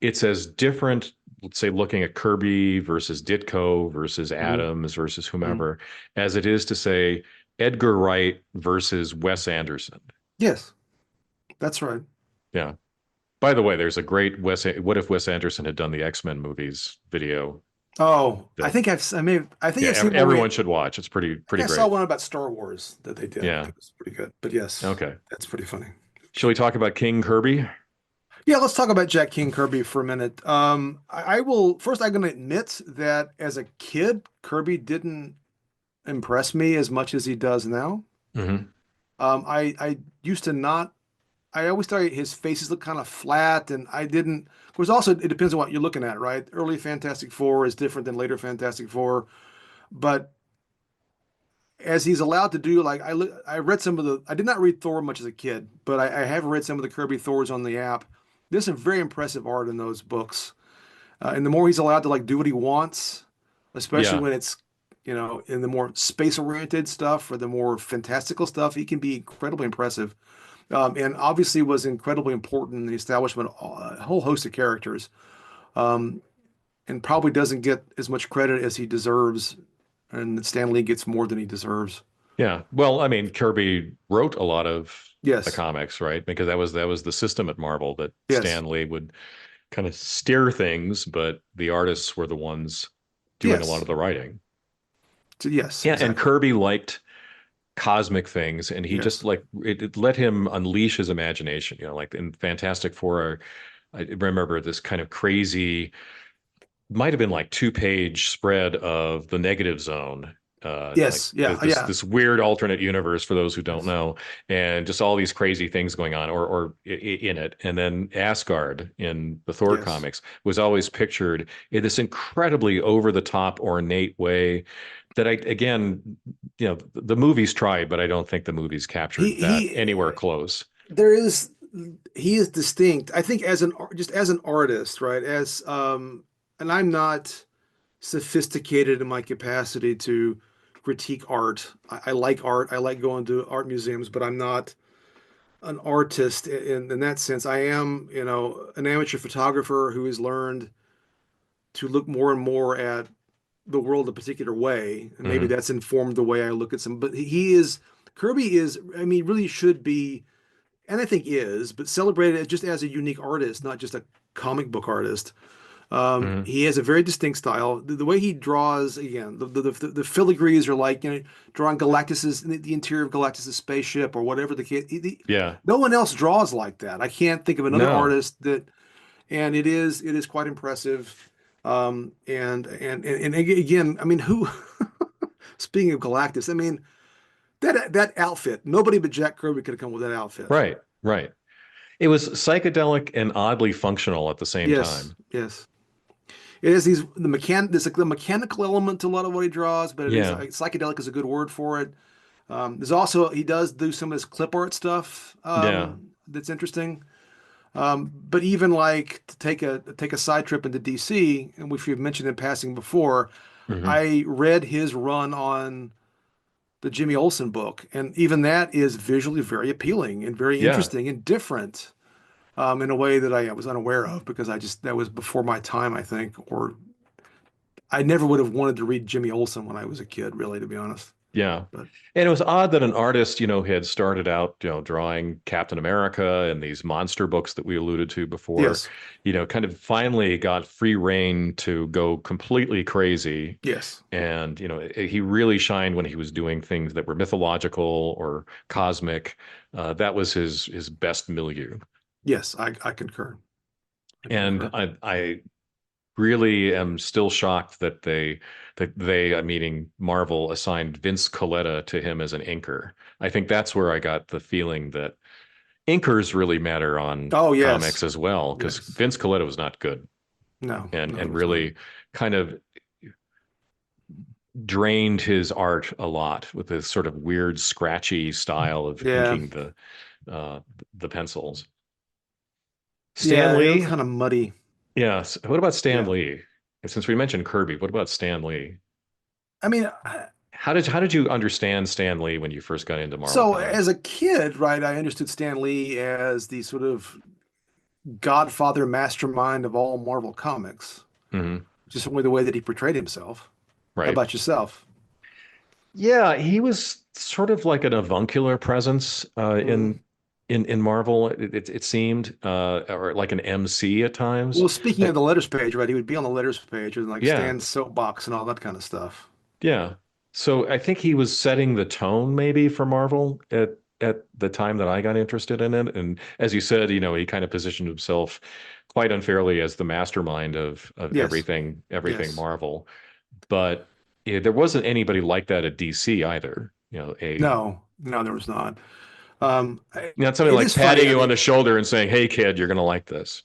it's as different, let's say, looking at Kirby versus Ditko versus Mhm. Adams versus Mhm. whomever, as it is to say Edgar Wright versus Wes Anderson. Yes, that's right. Yeah. By the way, there's a great What if Wes Anderson had done the X-Men movies video Oh, that I think yeah, I've seen one everyone should watch. It's I think pretty I saw great. one about Star Wars that they did. Yeah. That was pretty good. But yes, Okay. that's pretty funny. Shall we talk about King Kirby? Yeah, let's talk about Jack King Kirby for a minute. I will first. I'm going to admit that as a kid, Kirby didn't impress me as much as he does now. Hmm. I used to not. I always thought his faces looked kind of flat, and I didn't. Of course, also it depends on what you're looking at, right? Early Fantastic Four is different than later Fantastic Four, but as he's allowed to do, like I read some of the. I did not read Thor much as a kid, but I have read some of the Kirby Thors on the app. There's some very impressive art in those books. And the more he's allowed to like do what he wants, especially Yeah. when it's, in the more space-oriented stuff or the more fantastical stuff, he can be incredibly impressive. And obviously was incredibly important in the establishment of a whole host of characters. Um, and probably doesn't get as much credit as he deserves. And Stan Lee gets more than he deserves. Yeah. Well, I mean, Kirby wrote a lot of the Yes. comics, right? Because that was the system at Marvel that Yes. Stan Lee would kind of steer things, but the artists were the ones doing a lot Yes. of the writing. Yes, Yeah, and exactly. Kirby liked cosmic things, and he just Yes. like it let him unleash his imagination. Like in Fantastic Four, I remember this kind of crazy, might have been like two-page spread of the negative zone. Like Yes. Yeah. this Yeah. this weird alternate universe for those who don't Yes. know, and just all these crazy things going on, in it. And then Asgard in the Thor Yes. comics was always pictured in this incredibly over-the-top, ornate way that I again, the movies tried, but I don't think the movies He captured that he anywhere close. there is he is distinct. I think as an just as an artist, right? As and I'm not sophisticated in my capacity to critique art. I like art. I like going to art museums, but I'm not an artist in that sense. I am, an amateur photographer who has learned to look more and more at the world a particular way, and maybe Hmm. that's informed the way I look at some. But he is Kirby is, I mean, really should be, and I think is, but celebrated just as a unique artist, not just a comic book artist. Hmm. He has a very distinct style. The way he draws, again, the filigrees are like, drawing Galactus's the interior of Galactus's spaceship or whatever the case. Yeah. No one else draws like that. I can't think of another No. artist that, and it is quite impressive. And again, I mean, who? Speaking of Galactus, I mean that outfit. Nobody but Jack Kirby could have come with that outfit. Right. Right. It was psychedelic and oddly functional at the same Yes, time. yes. It is there's like the mechanical element to a lot of what he draws, but it is Yeah. psychedelic is a good word for it. There's also he does do some of his clip art stuff Yeah. that's interesting. But even like to take a side trip into DC, and which we've mentioned in passing before, Hmm. I read his run on the Jimmy Olsen book, and even that is visually very appealing and very Yeah. interesting and different in a way that I was unaware of because that was before my time, I think, or I never would have wanted to read Jimmy Olsen when I was a kid, really, to be honest. Yeah. But And it was odd that an artist, had started out, drawing Captain America and these monster books that we alluded to before, yes, kind of finally got free reign to go completely crazy. yes, And, he really shined when he was doing things that were mythological or cosmic. That was his best milieu. yes, I concur. I And concur. I really am still shocked that they, meaning Marvel, assigned Vince Colletta to him as an inker. I think that's where I got the feeling that inkers really matter on Oh, comics yes, as well, because yes. Vince Colletta was not good No, and no, he and was not. really kind of drained his art a lot with this sort of weird, scratchy style of Yeah, inking uh, the pencils. Stan yeah, it was Lee, kind of muddy. yes. What about Stan Yeah. Lee? And since we mentioned Kirby, what about Stan Lee? I mean, How did you understand Stan Lee when you first got into Marvel so as comics? a kid, right, I understood Stan Lee as the sort of godfather mastermind of all Marvel comics, Hmm. just only the way that he portrayed himself. How Right. about yourself? Yeah, he was sort of like an avuncular presence Mm. in Marvel. It seemed, or like an MC at times. Well, speaking Uh, of the letters page, right, he would be on the letters page and like yeah, Stan's soapbox and all that kind of stuff. yeah. So I think he was setting the tone maybe for Marvel at the time that I got interested in it. And as you said, he kind of positioned himself quite unfairly as the mastermind of Yes, everything yes. Marvel. But there wasn't anybody like that at DC either. No, no, there was not. Not somebody It like is funny. patting I you on mean, the shoulder and saying, "Hey, kid, you're going to like this."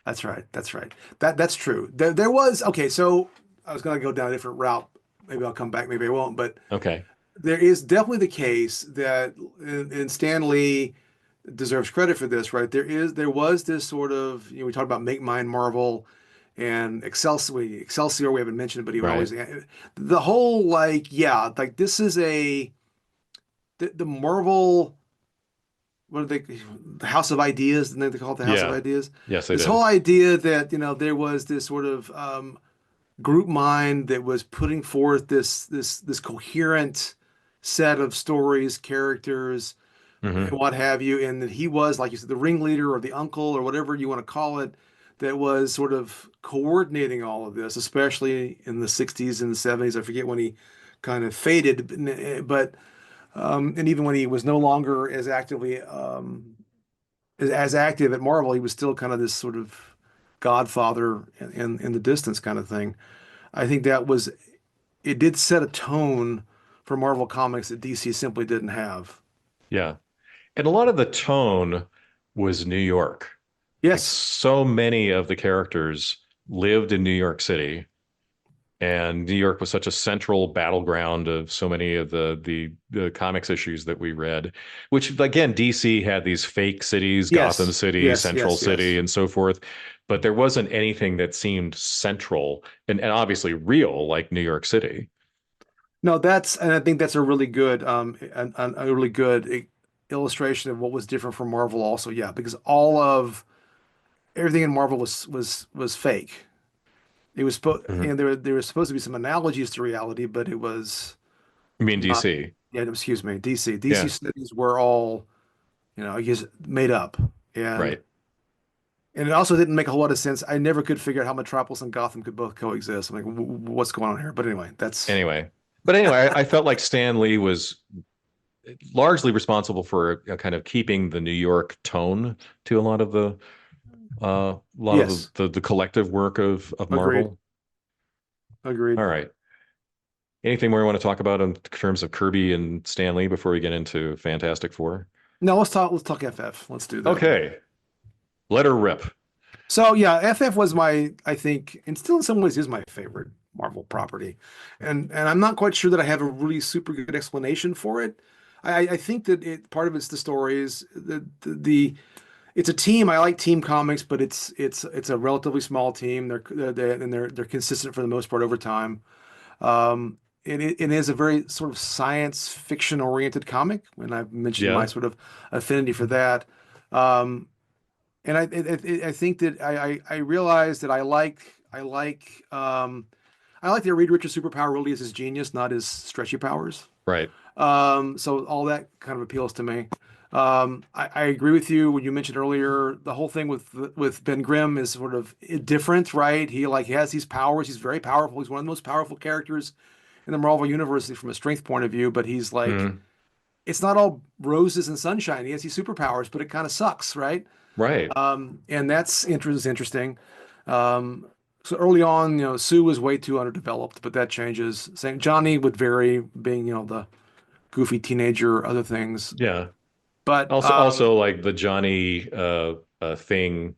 that's right. That's right. That's true. There was okay. So I was going to go down a different route. Maybe I'll come back. Maybe I won't. But Okay. there is definitely the case that, and Stan Lee deserves credit for this, right? There was this sort of, we talked about Make Mine Marvel and Excelsior. We haven't mentioned it, but he would Right. always the whole like, yeah, like this is the Marvel. What are they? The House of Ideas. Didn't they call it the House of Yeah. Ideas? Yes, they This whole did. idea that there was this sort of group mind that was putting forth this coherent set of stories, characters, and Hmm. what have you, and that he was, like you said, the ringleader or the uncle or whatever you want to call it, that was sort of coordinating all of this, especially in the 60s and the 70s. I forget when he kind of faded, but and even when he was no longer as actively as active at Marvel, he was still kind of this sort of godfather in the distance kind of thing. I think it did set a tone for Marvel Comics that DC simply didn't have. Yeah. And a lot of the tone was New York. Like Yes, so many of the characters lived in New York City, and New York was such a central battleground of so many of the comics issues that we read, which again, DC had these fake cities, Gotham yes, City, yes, Central yes, City, yes. and so forth. But there wasn't anything that seemed central and obviously real like New York City. No, and I think that's a really good, a really good illustration of what was different from Marvel. Also, yeah, because all of everything in Marvel was fake. It was supposed, Mhm. and there were supposed to be some analogies to reality, but it was You mean not. DC? Yeah, excuse me, DC. DC Yeah, cities were all, I guess, made up, and right. and it also didn't make a whole lot of sense. I never could figure out how Metropolis and Gotham could both coexist. I'm like, what's going on here? But anyway, that's Anyway, but anyway, I felt like Stan Lee was largely responsible for kind of keeping the New York tone to a lot of yes, the collective work of agreed, Marvel. agreed. All right. Anything more you want to talk about in terms of Kirby and Stan Lee before we get into Fantastic Four? No, let's talk FF. Let's do that. Okay, let her rip. So yeah, FF was I think, and still in some ways is my favorite Marvel property. And I'm not quite sure that I have a really super good explanation for it. I think that part of it's the stories, it's a team. I like team comics, but it's a relatively small team. They're consistent for the most part over time. It is a very sort of science fiction oriented comic, and I've mentioned my Yeah, sort of affinity for that. Um, and I think that I realized that I like that Reed Richards' superpower really is his genius, not his stretchy powers. right. So all that kind of appeals to me. I agree with you when you mentioned earlier the whole thing with Ben Grimm is sort of different, right? He has these powers. He's very powerful. He's one of the most powerful characters in the Marvel universe from a strength point of view. But he's like, Mm, it's not all roses and sunshine. He has these superpowers, but it kind of sucks, right? right. And that's interesting. Um, so early on, Sue was way too underdeveloped, but that changes. Same Johnny would vary, being the goofy teenager, other things. Yeah. But Also like the Johnny thing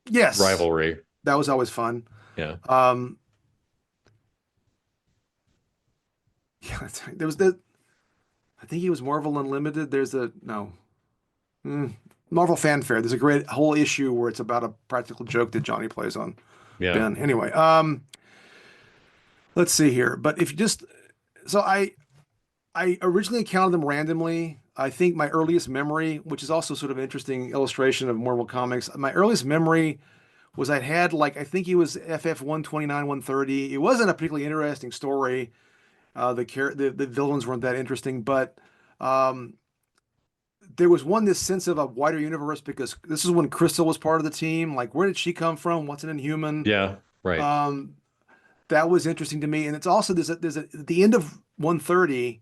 yes, rivalry. that was always fun. Yeah. Um, yeah, there was I think he was Marvel Unlimited. There's a no mm, Marvel Fanfare. There's a great whole issue where it's about a practical joke that Johnny plays on Yeah. Ben. Anyway, let's see here. But if you just so I originally counted them randomly. I think my earliest memory, which is also sort of an interesting illustration of Marvel Comics, my earliest memory was I'd had like I think he was FF 129, 130. It wasn't a particularly interesting story. The villains weren't that interesting, but um, there was this sense of a wider universe because this is when Crystal was part of the team. Like, where did she come from? What's an Inhuman? Yeah. Right. Um, that was interesting to me, and it's also at the end of 130.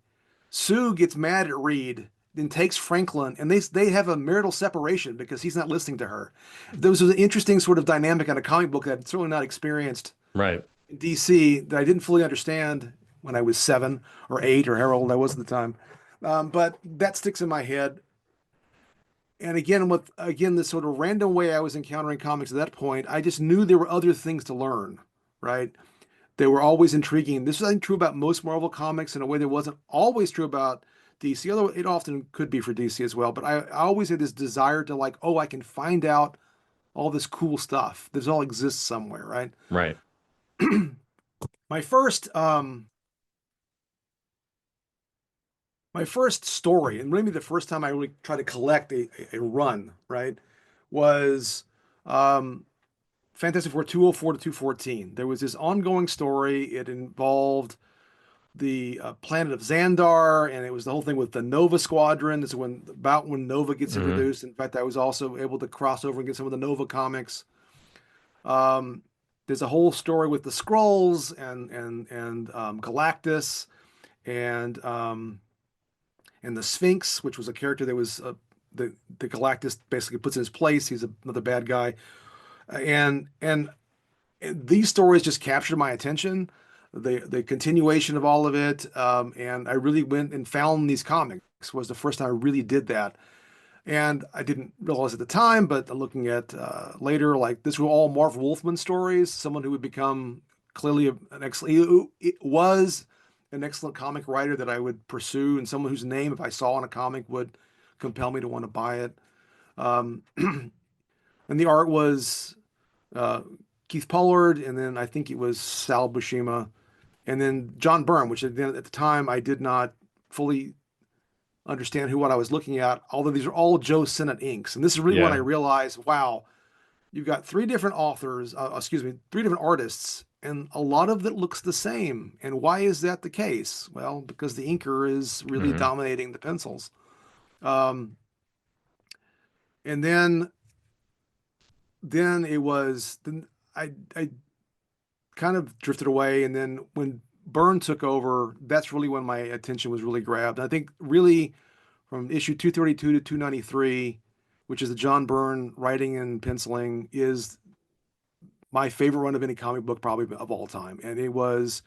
Sue gets mad at Reed then takes Franklin, and they have a marital separation because he's not listening to her. There was an interesting sort of dynamic in a comic book that I'd certainly not experienced Right. in DC that I didn't fully understand when I was 7 or 8 or however old I was at the time. But that sticks in my head. And again, with again this sort of random way I was encountering comics at that point, I just knew there were other things to learn, right? They were always intriguing. This is, I think, true about most Marvel comics in a way that wasn't always true about DC, although it often could be for DC as well. But I always had this desire to like, oh, I can find out all this cool stuff. This all exists somewhere, right? Right. My first my first story, and maybe the first time I really tried to collect a run, right, was Fantastic Four 204 to 214. There was this ongoing story. It involved the planet of Xandar, and it was the whole thing with the Nova Squadron. This is when Nova gets Hmm. introduced. In fact, I was also able to cross over and get some of the Nova comics. Um, there's a whole story with the Skrulls and Galactus and the Sphinx, which was a character that was the Galactus basically puts in his place. He's another bad guy, and these stories just captured my attention. The continuation of all of it, and I really went and found these comics. Was the first time I really did that, and I didn't realize at the time, but looking at later, like this were all Marv Wolfman stories. Someone who would become clearly an excellent, it was an excellent comic writer that I would pursue, and someone whose name, if I saw in a comic, would compel me to want to buy it. Um, and the art was uh, Keith Pollard, and then I think it was Sal Buscema, and then John Byrne, which at the time I did not fully understand what I was looking at, although these are all Joe Sinnott inks. And this is really when I Yeah. realized, wow, you've got three different authors, excuse me, three different artists, and a lot of it looks the same. And why is that the case? Well, because the inker is really Hmm. dominating the pencils. Um, and then it was then I kind of drifted away, and then when Byrne took over, that's really when my attention was really grabbed. And I think really from issue 232 to 293, which is the John Byrne writing and penciling, is my favorite run of any comic book probably of all time. And it was,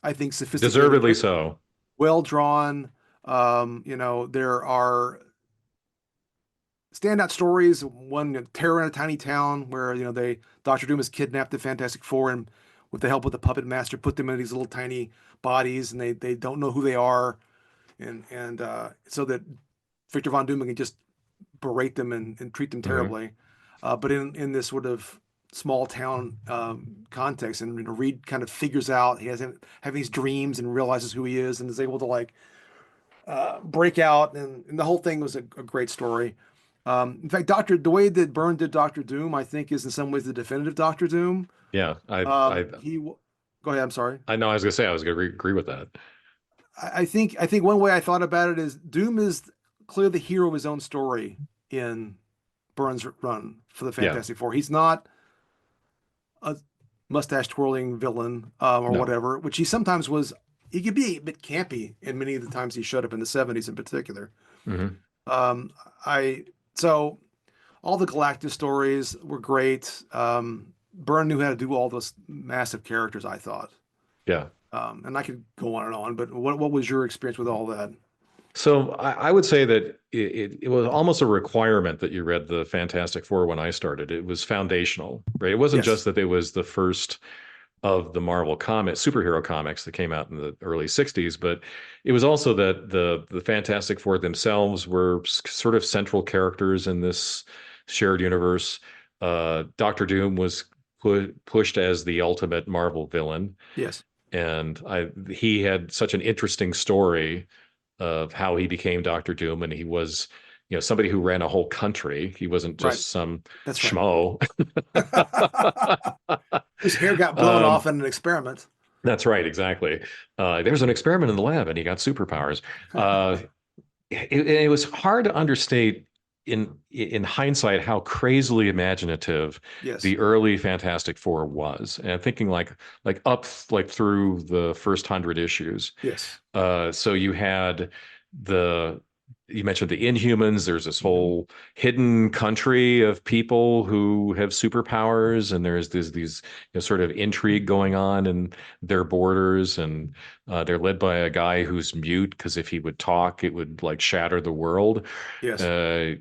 I think, sophisticated, Deservedly very so. well drawn. There are standout stories. One, Terror in a Tiny Town, where Doctor Doom has kidnapped the Fantastic Four and with the help of the puppet master, put them in these little tiny bodies, and they don't know who they are, and so that Victor Von Doom can just berate them and treat them Hmm. terribly. But in this sort of small town context, and Reed kind of figures out he has having these dreams and realizes who he is and is able to like break out, and the whole thing was a great story. In fact, the way that Byrne did Doctor Doom, I think, is in some ways the definitive Doctor Doom. Yeah. Go ahead. I'm sorry. I know. I was gonna say I was gonna agree with that. I think one way I thought about it is Doom is clearly the hero of his own story in Byrne's run for the Yeah. Fantastic Four. He's not a mustache twirling villain or No. whatever, which he sometimes was. He could be a bit campy in many of the times he showed up in the '70s in particular. Hmm. Um, I so all the Galactus stories were great. Byrne knew how to do all those massive characters, I thought. Yeah. And I could go on and on, but what was your experience with all that? So I would say that it was almost a requirement that you read the Fantastic Four when I started. It was foundational, right? It wasn't Yes, just that it was the first of the Marvel comic superhero comics that came out in the early 60s, but it was also that the Fantastic Four themselves were sort of central characters in this shared universe. Doctor Doom was pushed as the ultimate Marvel villain, yes, and he had such an interesting story of how he became Doctor Doom, and he was, somebody who ran a whole country. He wasn't right. just some That's right. schmo. His hair got blown off um, in an experiment. that's right, exactly. There was an experiment in the lab, and he got superpowers. It was hard to understate in hindsight how crazily imaginative Yes, the early Fantastic Four was, and I'm thinking like up like through the first 100 issues. yes, So you had the you mentioned the Inhumans. There's this Hmm. whole hidden country of people who have superpowers, and there's these sort of intrigue going on in their borders, and they're led by a guy who's mute because if he would talk, it would like shatter the world. Yes, The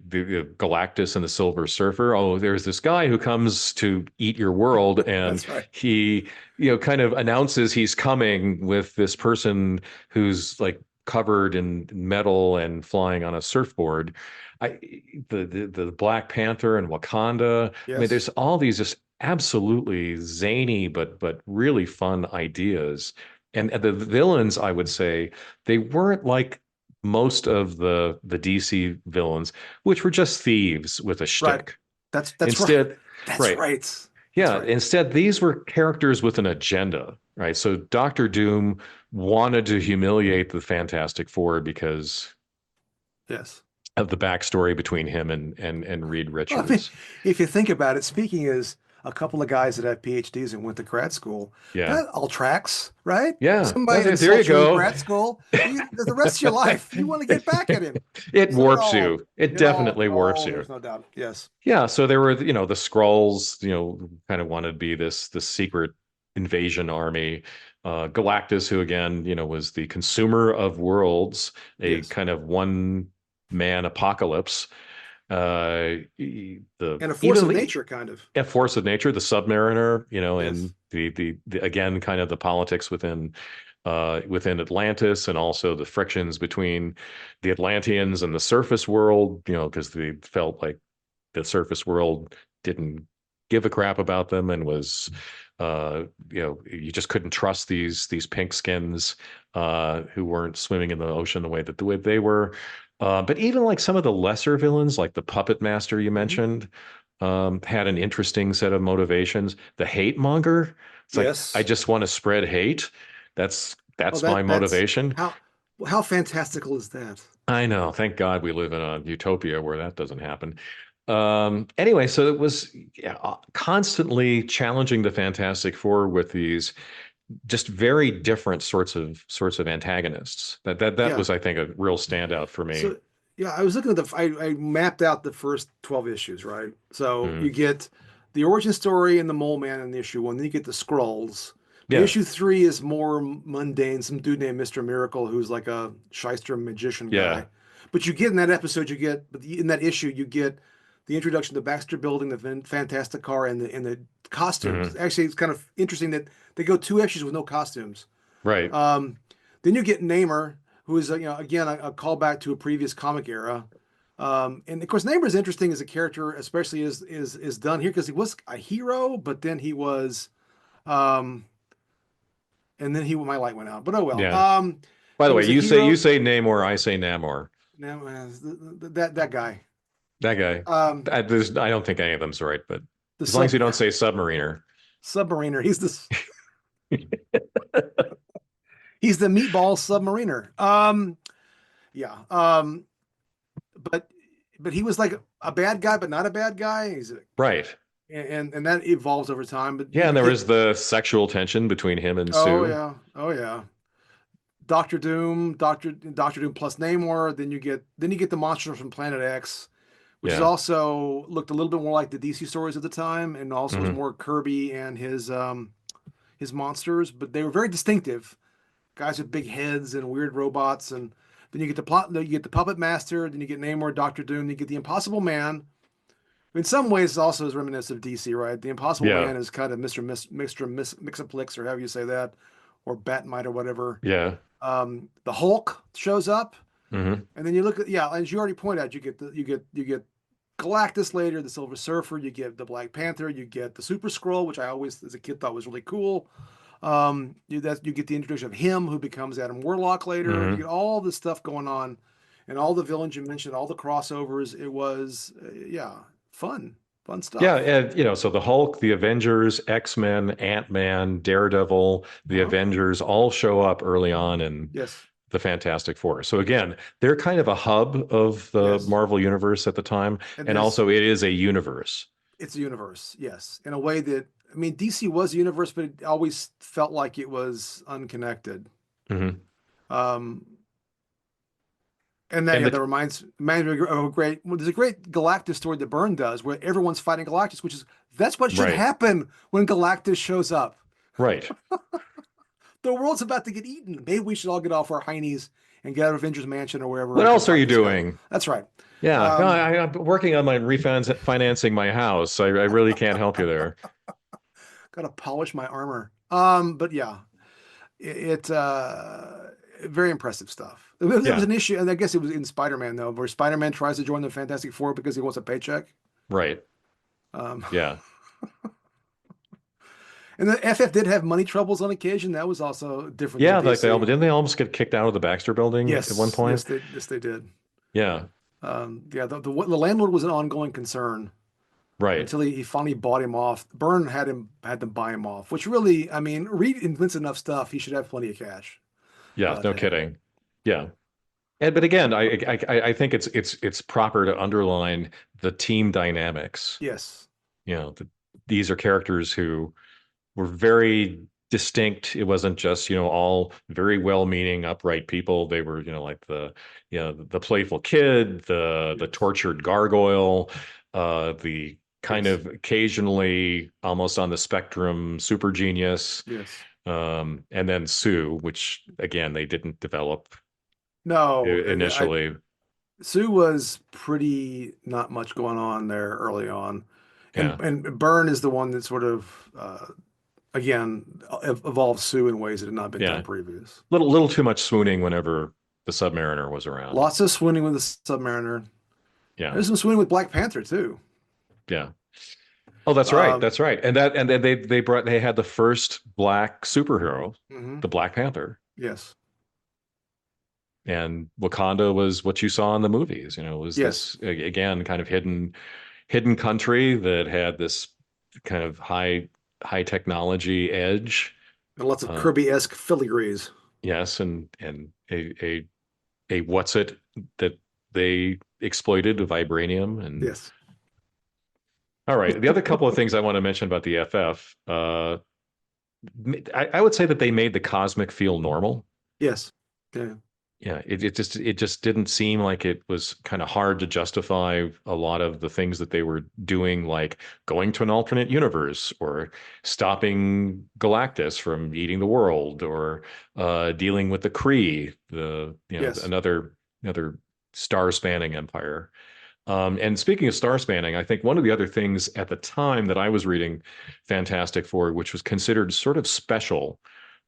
Galactus and the Silver Surfer. Oh, there's this guy who comes to eat your world, and that's right. he, kind of announces he's coming with this person who's like covered in metal and flying on a surfboard. I the Black Panther and Wakanda. I mean, Yes, there's all these just absolutely zany but really fun ideas. And the villains, I would say, they weren't like most of the DC villains, which were just thieves with a right. shtick. That's right. Instead, That's right. right. That's Yeah, right. instead, these were characters with an agenda, right? So Doctor Doom wanted to humiliate the Fantastic Four because Yes. of the backstory between him and Reed Well, I mean, Richards. if you think about it, speaking as a couple of guys that have PhDs and went to grad school, Yeah. that all tracks, right? Yeah. Somebody There you insults you in go. grad school, the rest of your life, you want to get back at him. It So warps you. It definitely warps oh, you. there's no doubt. Yes. Yeah, so there were, the Skrulls, kind of wanted to be this secret invasion army. Galactus, who again, was the consumer of worlds, a Yes. kind of one man apocalypse. The And a force even of the nature, kind of. a force of nature, the Submariner, and Yes. the again kind of the politics within Atlantis, and also the frictions between the Atlanteans and the surface world, because they felt like the surface world didn't give a crap about them and was you just couldn't trust these pink skins who weren't swimming in the ocean the way they were. But even like some of the lesser villains, like the Puppet Master you Hmm. mentioned, had an interesting set of motivations. The hate monger, it's like I Yes. just want to spread hate. That's Oh, that's my that's motivation. how fantastical is that? I know. Thank God we live in a utopia where that doesn't happen. Anyway, so it was, yeah, constantly challenging the Fantastic Four with these just very different sorts of antagonists. That Yeah. was, I think, a real standout for me. So yeah, I was looking at I mapped out the first 12 issues, right? So you Mm. get the origin story and the Mole Man in issue one, then you get the Skrulls. Then Yeah, issue three is more mundane, some dude named Mr. Miracle who's like a shyster magician yeah, guy. But you get in that episode, in that issue, you get the introduction to Baxter Building, the Fantastic Car, and the costumes. hmm, Actually, it's kind of interesting that they go two issues with no costumes. right, Um, then you get Namor, who is again a callback to a previous comic era. And of course, Namor is interesting as a character, especially is done here because he was a hero, but then he was, um, and then he my light went out. But oh well. yeah. By He the way, was a you hero. say Namor, I say Namor. Now that guy, That guy. um, I don't think any of them's right, but the as long as sub you don't say Submariner. submariner. He's the meatball submariner. Yeah. But he was like a bad guy, but not a bad guy. Right. And that evolves over time. But Yeah, you and there get was the sexual tension between him and oh Sue. yeah, oh yeah, Doctor Doom plus Namor. Then you get the monsters from Planet X, which is Yeah. also looked a little bit more like the DC stories at the time, and also was Hmm. more Kirby and his monsters, but they were very distinctive. Guys with big heads and weird robots, and then you get the Puppet Master, then you get Namor, Doctor Doom, then you get the Impossible Man. In some ways, it also is reminiscent of DC, right? The Impossible Yeah. Man is kind of Mixaplix, or however you say that, or Batmite or whatever. Yeah. The Hulk shows up, Hmm. and then you look at as you already pointed out, you get Galactus later, the Silver Surfer, you get the Black Panther, you get the Super Skrull, which I always as a kid thought was really cool. You get the introduction of him, who becomes Adam Warlock later. You get Hmm. all this stuff going on, and all the villains you mentioned, all the crossovers. It was yeah, fun Yeah, stuff. and so the Hulk, the Avengers, X-Men, Ant-Man, Daredevil, the Uh-huh. Avengers all show up early on in Yes, the Fantastic Four. So again, they're kind of a hub of the yes, Marvel universe at the time, and and also it is a universe. it's a universe. Yes, in a way that I mean, DC was a universe, but it always felt like it was unconnected. Hmm. Um, And that And yeah, the that reminds me of a great. Well, there's a great Galactus story that Byrne does, where everyone's fighting Galactus, which is that's what should right, happen when Galactus shows up. right. The world's about to get eaten. Maybe we should all get off our heinies and get out of Avengers Mansion or wherever What and go else are fight you this guy. doing? That's right. Yeah, no, Um, I'm working on my refinancing my house. I really can't help you there. Gotta polish my armor. But yeah, very impressive stuff. There was Yeah, an issue, and I guess it was in Spider-Man though, where Spider-Man tries to join the Fantastic Four because he wants a paycheck. right. Um, Yeah, and the FF did have money troubles on occasion. That was also different than yeah. Like DC. didn't they almost get kicked out of the Baxter building at one Yes, point? yes they did. Yeah, Yeah, the landlord was an ongoing concern right. until he finally bought him off. Byrne had them buy him off, which really, I mean, Reed invents enough stuff. He should have plenty of cash Yeah, no to handle. kidding. Yeah. And but again, I think it's proper to underline the team dynamics. Yes, You know, these are characters who were very distinct. It wasn't just, all very well-meaning, upright people. They were, like the playful kid, the yes, tortured gargoyle, the kind yes, of occasionally almost on the spectrum super genius, yes. and then Sue, which again they didn't develop No, initially. Sue was pretty not much going on there early on, Yeah, and Byrne is the one that sort of again evolved Sue in ways that had not been done yeah. previous. Little too much swooning whenever the Submariner was around. Lots of swooning with the Submariner. Yeah, There's some swooning with Black Panther too. yeah. Oh, that's right. Um, That's right. And then they had the first black superhero, mhm. the Black Panther. Yes, And Wakanda was what you saw in the movies, was yes, this again kind of hidden country that had this kind of high technology edge. and lots of Uh, Kirby-esque filigrees. yes, and a what's it that they exploited, vibranium. And Yes, all right, the other couple of things I want to mention about the FF, I would say that they made the cosmic feel normal. yes, yeah, Yeah, it just didn't seem like it was kind of hard to justify a lot of the things that they were doing, like going to an alternate universe or stopping Galactus from eating the world, or dealing with the Kree, yes, another star spanning empire. And speaking of star spanning, I think one of the other things at the time that I was reading Fantastic Four, which was considered sort of special,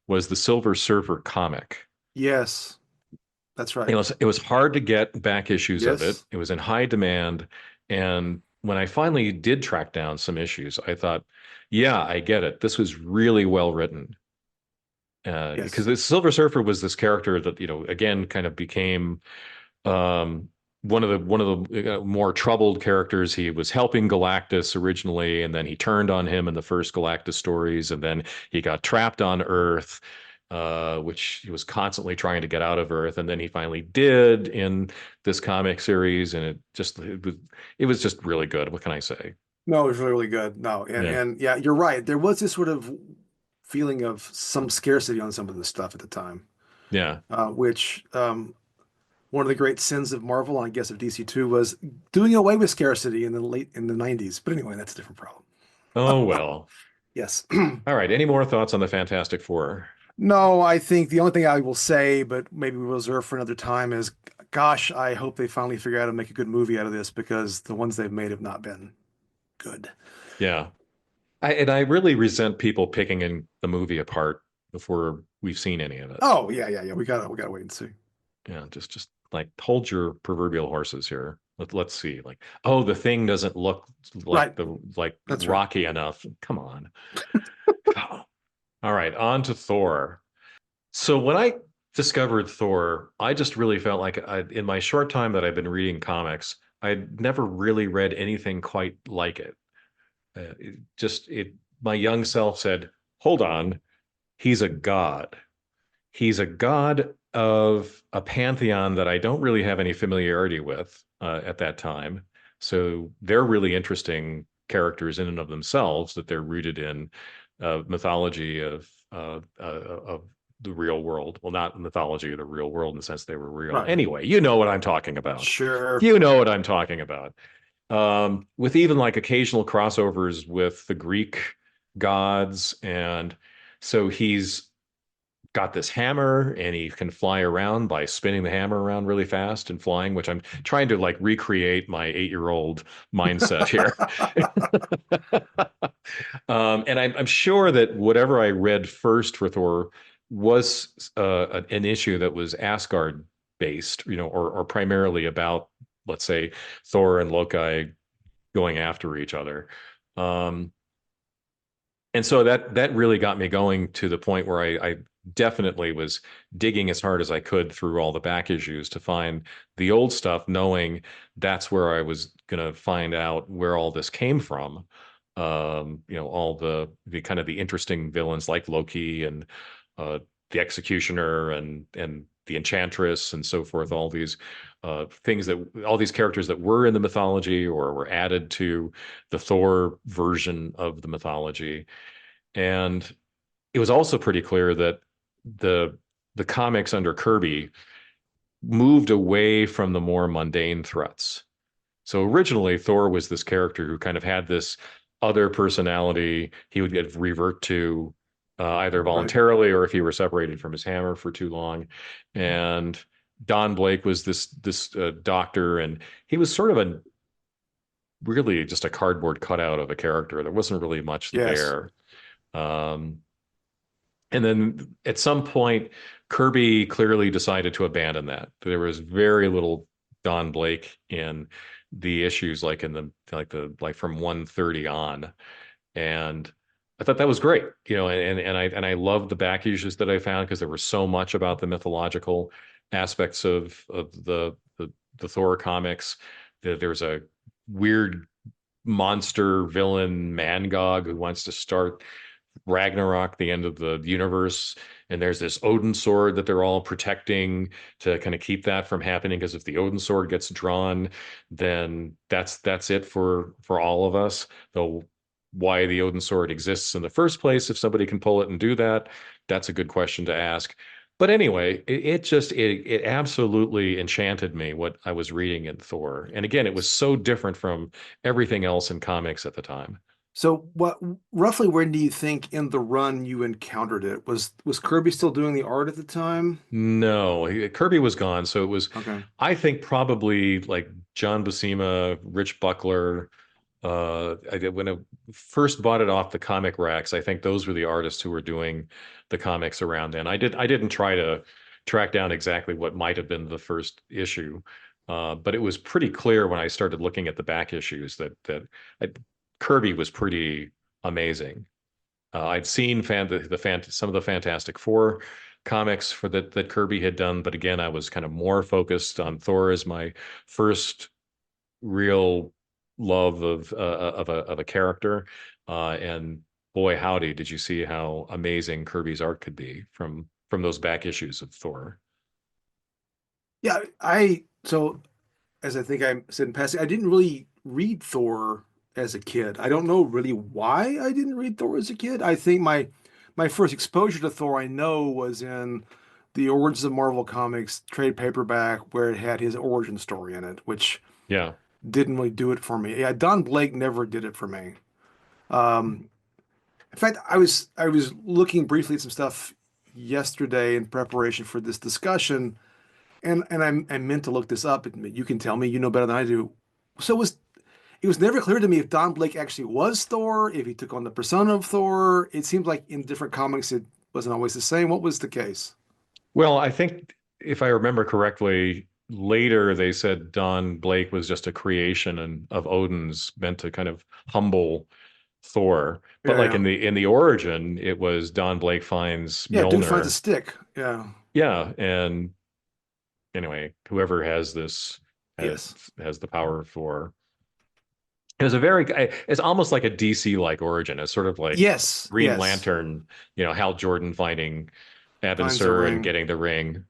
was the Silver Surfer comic. yes. That's right. It was hard to get back issues of it. Yes, It was in high demand. And when I finally did track down some issues, I thought, yeah, I get it. This was really well written. Because yes, the Silver Surfer was this character that, again, kind of became um, one of the more troubled characters. He was helping Galactus originally, and then he turned on him in the first Galactus stories, and then he got trapped on Earth, which he was constantly trying to get out of Earth, and then he finally did in this comic series, and it was just really good. What can I say? no, it was really, really good. No, Yeah, and yeah, you're right. There was this sort of feeling of some scarcity on some of this stuff at the time, yeah. which one of the great sins of Marvel, and I guess of DC too, was doing away with scarcity in the 90s. But anyway, that's a different problem. Oh well. Yes. All right. Any more thoughts on the Fantastic Four? No, I think the only thing I will say, but maybe we'll reserve for another time, is gosh, I hope they finally figure out how to make a good movie out of this because the ones they've made have not been good. Yeah. And I really resent people picking in the movie apart before we've seen any of it. Oh, yeah. We gotta wait and see. Yeah, just like hold your proverbial horses here. Let's see. Like, oh, the thing doesn't look Right. like That's right. rocky enough. Come on. All right, on to Thor. So when I discovered Thor, I just really felt like in my short time that I've been reading comics, I'd never really read anything quite like it. My young self said, "Hold on, he's a god. He's a god of a pantheon that I don't really have any familiarity with at that time. So they're really interesting characters in and of themselves, that they're rooted in mythology of the real world. Well, not mythology, the real world in the sense they were real. Right. Anyway, you know what I'm talking about. Sure. You know what I'm talking about. With even like occasional crossovers with the Greek gods. And so he's got this hammer and he can fly around by spinning the hammer around really fast and flying, which I'm trying to like recreate my 8-year old mindset here. And I'm sure that whatever I read first for Thor was an issue that was Asgard based, or primarily about, let's say, Thor and Loki going after each other. Um, and so that really got me going to the point where I definitely was digging as hard as I could through all the back issues to find the old stuff, knowing that's where I was going to find out where all this came from. All the kind of the interesting villains like Loki and uh, the Executioner and the Enchantress and so forth. All these things that all these characters that were in the mythology or were added to the Thor version of the mythology. And it was also pretty clear that the the comics under Kirby moved away from the more mundane threats. So originally, Thor was this character who kind of had this other personality he would get revert to either Right. voluntarily or if he were separated from his hammer for too long. And Don Blake was this doctor, and he was sort of a really just a cardboard cutout of a character. There wasn't really much Yes. there. Um, And then at some point, Kirby clearly decided to abandon that. There was very little Don Blake in the issues, like in the from 130 on. And I thought that was great, and I loved the back issues that I found because there was so much about the mythological aspects of the Thor comics. There's a weird monster villain Mangog who wants to start Ragnarok, the end of the universe, and there's this Odin sword that they're all protecting to kind of keep that from happening. Because if the Odin sword gets drawn, then that's it for all of us. Though why the Odin sword exists in the first place, if somebody can pull it and do that, that's a good question to ask. But anyway, it absolutely enchanted me what I was reading in Thor. And again, it was so different from everything else in comics at the time. So what roughly when do you think in the run you encountered it? Was Kirby still doing the art at the time? No, Kirby was gone. So it was, Okay. I think, probably like John Buscema, Rich Buckler. When I first bought it off the comic racks, I think those were the artists who were doing the comics around then. I didn't try to track down exactly what might have been the first issue, but it was pretty clear when I started looking at the back issues that I, Kirby was pretty amazing. I'd seen some of the Fantastic Four comics for that Kirby had done, but again, I was kind of more focused on Thor as my first real love of a character. And boy, howdy, did you see how amazing Kirby's art could be from those back issues of Thor? Yeah, I so as I think I said in passing, I didn't really read Thor as a kid. I don't know really why I didn't read Thor as a kid. I think my first exposure to Thor I know was in the Origins of Marvel Comics trade paperback where it had his origin story in it, which Yeah. didn't really do it for me. Yeah, Don Blake never did it for me. Um, in fact, I was looking briefly at some stuff yesterday in preparation for this discussion, and I meant to look this up. You can tell me, you know better than I do. So it was never clear to me if Don Blake actually was Thor, if he took on the persona of Thor. It seems like in different comics it wasn't always the same. What was the case? Well, I think if I remember correctly, later they said Don Blake was just a creation of Odin's meant to kind of humble Thor. But Yeah, like in yeah. the origin, it was Don Blake finds Yeah, dude finds a Mjolnir. stick. Yeah. Yeah, and anyway, whoever has this has, Yes. has the power of Thor. It was it's almost like a DC like origin. It's sort of like Yes. Green Yes. Lantern, Hal Jordan finding Abin Finds a Sur and ring. getting the ring.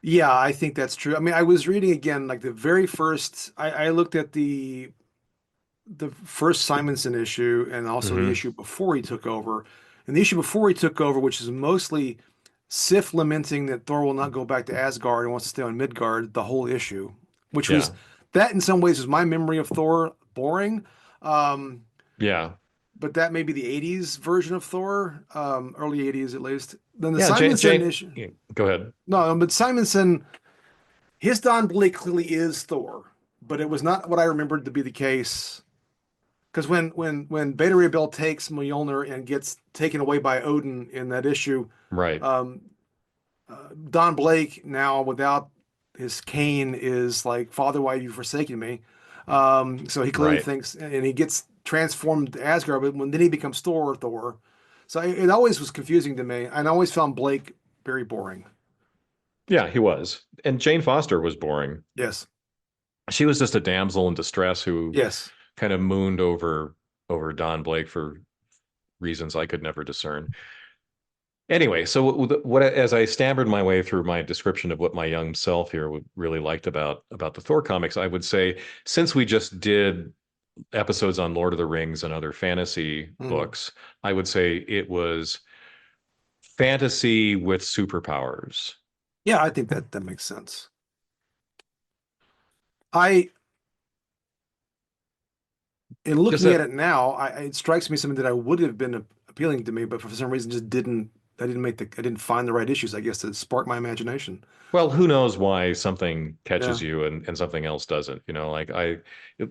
Yeah, I think that's true. I mean, I was reading again, like the very first, I looked at the first Simonson issue and also the Hmm. issue before he took over. And the issue before he took over, which is mostly Sif lamenting that Thor will not go back to Asgard and wants to stay on Midgard, the whole issue, which was Yeah. that in some ways was my memory of Thor boring. Um, Yeah. but that may be the 80s version of Thor, early 80s at least. Then the Yeah. Simonson Jane, issue. yeah, go ahead. No, but Simonson, his Don Blake clearly is Thor, but it was not what I remembered to be the case. Because when Beta Ray Bill takes Mjolnir and gets taken away by Odin in that issue, Right. um, Don Blake now without his cane is like, Father, why have you forsaken me? So he clearly Right. thinks, and he gets transformed to Asgard, but then he becomes Thor. So it always was confusing to me, and I always found Blake very boring. Yeah, he was. And Jane Foster was boring. Yes, She was just a damsel in distress who yes. kind of mooned over Don Blake for reasons I could never discern. Anyway, so what as I stammered my way through my description of what my young self here really liked about the Thor comics, I would say since we just did episodes on Lord of the Rings and other fantasy Mhm. books, I would say it was fantasy with superpowers. Yeah, I think that makes sense. I, in Just looking at that, it now, it strikes me something that I would have been appealing to me, but for some reason just didn't. I didn't find the right issues, I guess, to spark my imagination. well, who knows why something catches Yeah, you and something else doesn't, like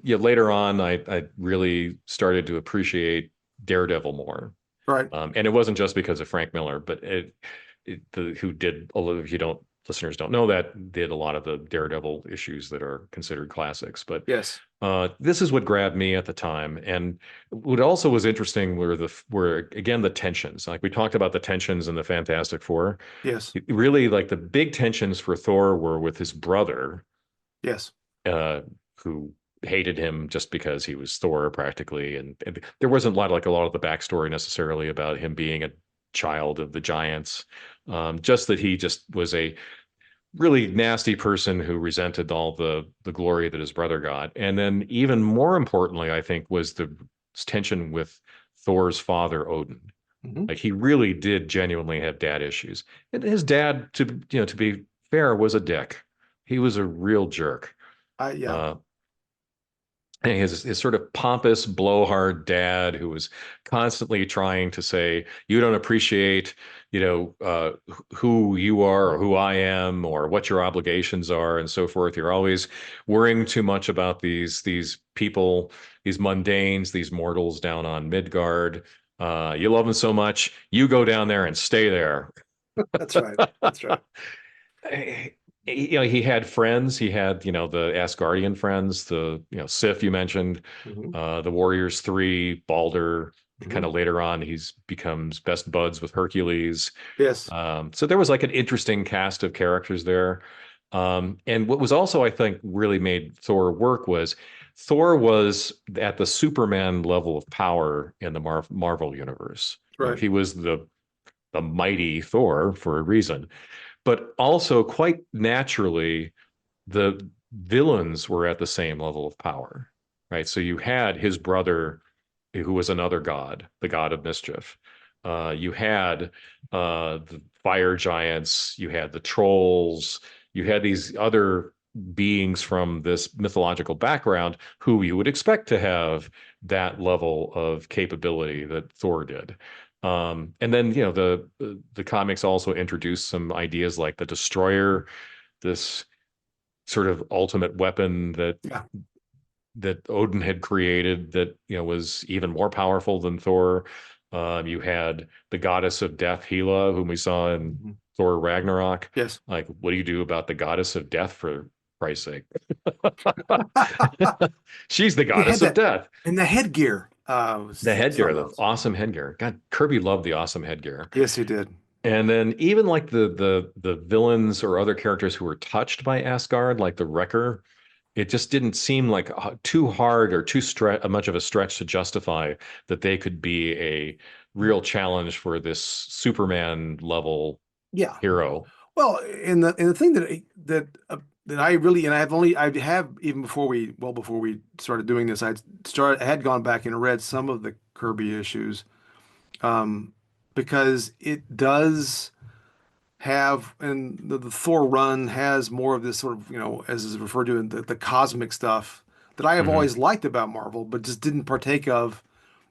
yeah, later on, I really started to appreciate Daredevil more. right. And it wasn't just because of Frank Miller, but who did a lot of, if you don't, listeners don't know that, did a lot of the Daredevil issues that are considered classics. But Yes, this is what grabbed me at the time. And what also was interesting were again the tensions. Like we talked about the tensions in the Fantastic Four. yes, Really, like the big tensions for Thor were with his brother, yes. uh, who hated him just because he was Thor practically, and there wasn't a lot of the backstory necessarily about him being a child of the giants. Just that he just was a really nasty person who resented all the glory that his brother got. And then even more importantly, I think, was the tension with Thor's father, Odin. Hmm. Like he really did genuinely have dad issues. And his dad, to be fair, was a dick. He was a real jerk. Yeah, Uh, and his sort of pompous blowhard dad who was constantly trying to say you don't appreciate who you are or who I am or what your obligations are and so forth. You're always worrying too much about these people, these mundanes, these mortals down on Midgard. You love them so much, you go down there and stay there. that's right. That's right. He had friends. He had, the Asgardian friends, the, Sif you mentioned, Hmm. the Warriors Three, Balder. Kind Hmm. of later on, he's becomes best buds with Hercules. Yes, So there was like an interesting cast of characters there. And what was also, I think, really made Thor work was Thor was at the Superman level of power in the Marvel universe. right. He was the mighty Thor for a reason, but also quite naturally, the villains were at the same level of power, right? So you had his brother, who was another god, the god of mischief. You had the fire giants, you had the trolls, you had these other beings from this mythological background who you would expect to have that level of capability that Thor did. And then the comics also introduced some ideas like the Destroyer, this sort of ultimate weapon Yeah. that Odin had created that was even more powerful than Thor. You had the goddess of death, Hela, whom we saw in Mhm. Thor Ragnarok. Yes. Like, what do you do about the goddess of death, for Christ's sake? She's the He had goddess of that, death. and the headgear The was headgear, something the else. awesome headgear. God, Kirby loved the awesome headgear. Yes, he did. And then even like the villains or other characters who were touched by Asgard, like the Wrecker, it just didn't seem like too hard or too much of a stretch to justify that they could be a real challenge for this Superman level Yeah. hero. Well, and the thing that I really, and I have even before we started doing this, I had gone back and read some of the Kirby issues, um because it does. have, and the Thor run has more of this sort of, as is referred to in the cosmic stuff that I have Hmm. always liked about Marvel, but just didn't partake of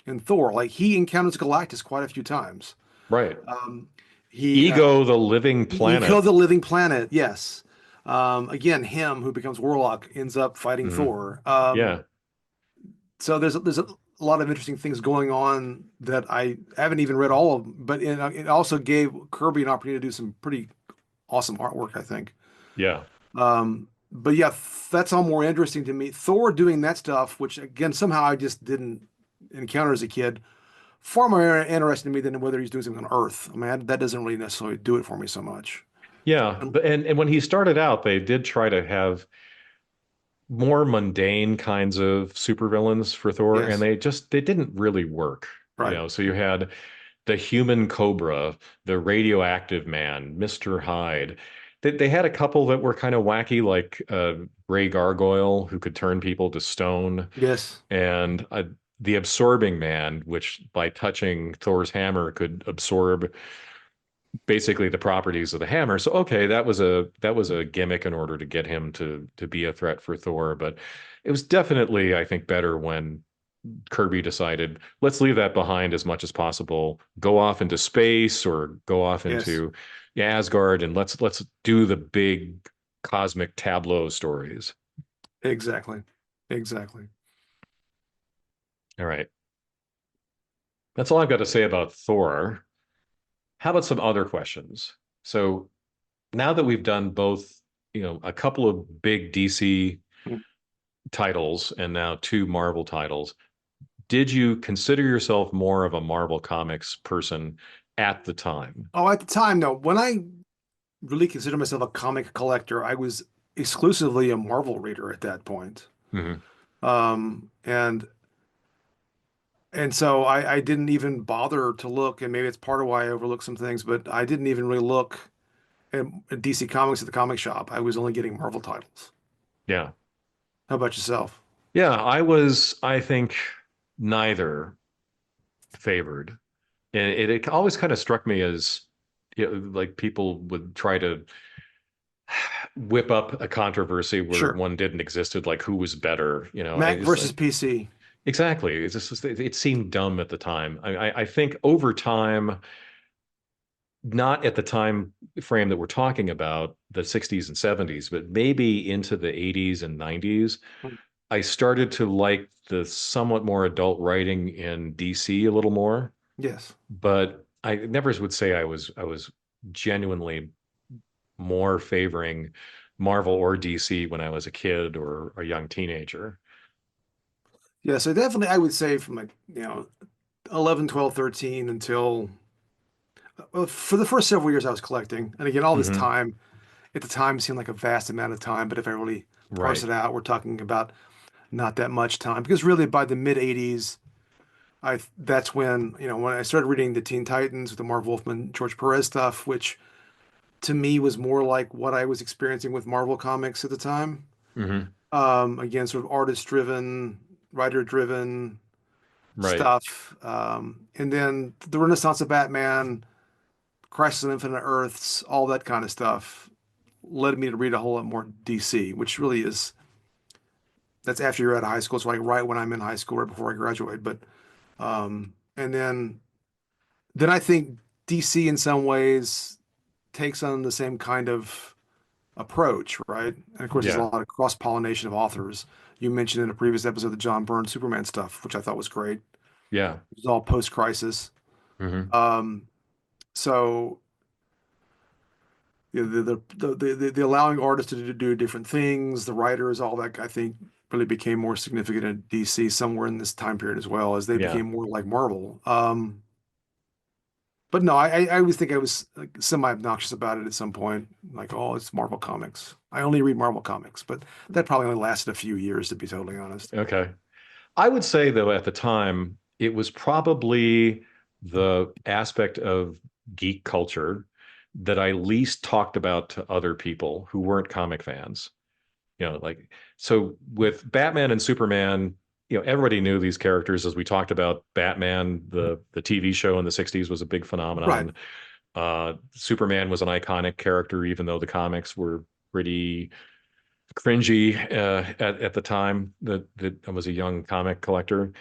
in Thor. Like he encounters Galactus quite a few times. Right. Um, he Ego, the living he planet. killed the living planet. Yes. Again, him who becomes Warlock ends up fighting Hmm. Thor. Yeah. So there's a lot of interesting things going on that I haven't even read all of them, but it also gave Kirby an opportunity to do some pretty awesome artwork, I think. Yeah. But yeah, that's all more interesting to me. Thor doing that stuff, which again somehow I just didn't encounter as a kid, far more interesting to me than whether he's doing something on Earth. I mean, that doesn't really necessarily do it for me so much. Yeah. And And when he started out, they did try to have more mundane kinds of supervillains for Thor, and yes, they didn't really work. right. So you had the human Cobra, the radioactive man, Mr. Hyde. They had a couple that were kind of wacky, like Ray Gargoyle, who could turn people to stone, Yes, and the absorbing man, which by touching Thor's hammer could absorb basically the properties of the hammer. So okay, that was a gimmick in order to get him to be a threat for Thor, but it was definitely, I think, better when Kirby decided, let's leave that behind as much as possible. Go off into space or go off yes, into Asgard, and let's do the big cosmic tableau stories. exactly, exactly. All right. That's all I've got to say about Thor. How about some other questions? So now that we've done both, a couple of big DC titles and now two Marvel titles, did you consider yourself more of a Marvel Comics person at the time? Oh, at the time, no. When I really considered myself a comic collector, I was exclusively a Marvel reader at that point. Hmm. And so I didn't even bother to look, and maybe it's part of why I overlooked some things, but I didn't even really look at DC Comics at the comic shop. I was only getting Marvel titles. Yeah. How about yourself? Yeah, I was, I think, neither favored. And it always kind of struck me as, like people would try to whip up a controversy where Sure. one didn't existed, like who was better, and Mac it's versus like, PC. exactly. It seemed dumb at the time. I think over time, not at the time frame that we're talking about, the 60s and 70s, but maybe into the 80s and 90s, I started to like the somewhat more adult writing in DC a little more, Yes. but I never would say I was genuinely more favoring Marvel or DC when I was a kid or a young teenager. Yeah, so definitely I would say from like, 11, 12, 13 until well, for the first several years I was collecting. And again, all this Hmm. time at the time seemed like a vast amount of time, but if I really parse Right. it out, we're talking about not that much time because really by the mid 80s, I that's when, when I started reading the Teen Titans with the Marv Wolfman, George Perez stuff, which to me was more like what I was experiencing with Marvel comics at the time. Hmm. Again, sort of artist driven, writer driven Right. stuff. And then the Renaissance of Batman, Crisis on Infinite Earths, all that kind of stuff led me to read a whole lot more DC, which really is that's after you're out of high school. It's like right when I'm in high school, right before I graduate. But and then I think DC in some ways takes on the same kind of approach, right? And of course, there's a Yeah. lot of cross-pollination of authors. You mentioned in a previous episode the John Byrne Superman stuff, which I thought was great. Yeah. It was all post-crisis. Hmm. Um, so the allowing artists to do different things, the writers, all that, I think really became more significant in DC somewhere in this time period as well as they Yeah. became more like Marvel. But no, I always think I was like semi-obnoxious about it at some point. Like, oh, it's Marvel Comics. I only read Marvel Comics, but that probably only lasted a few years, to be totally honest. Okay. I would say though at the time it was probably the aspect of geek culture that I least talked about to other people who weren't comic fans. Like, so with Batman and Superman, everybody knew these characters. As we talked about, Batman, the TV show in the 60s was a big Right. phenomenon. Superman was an iconic character, even though the comics were pretty cringy at the time that I was a young comic collector.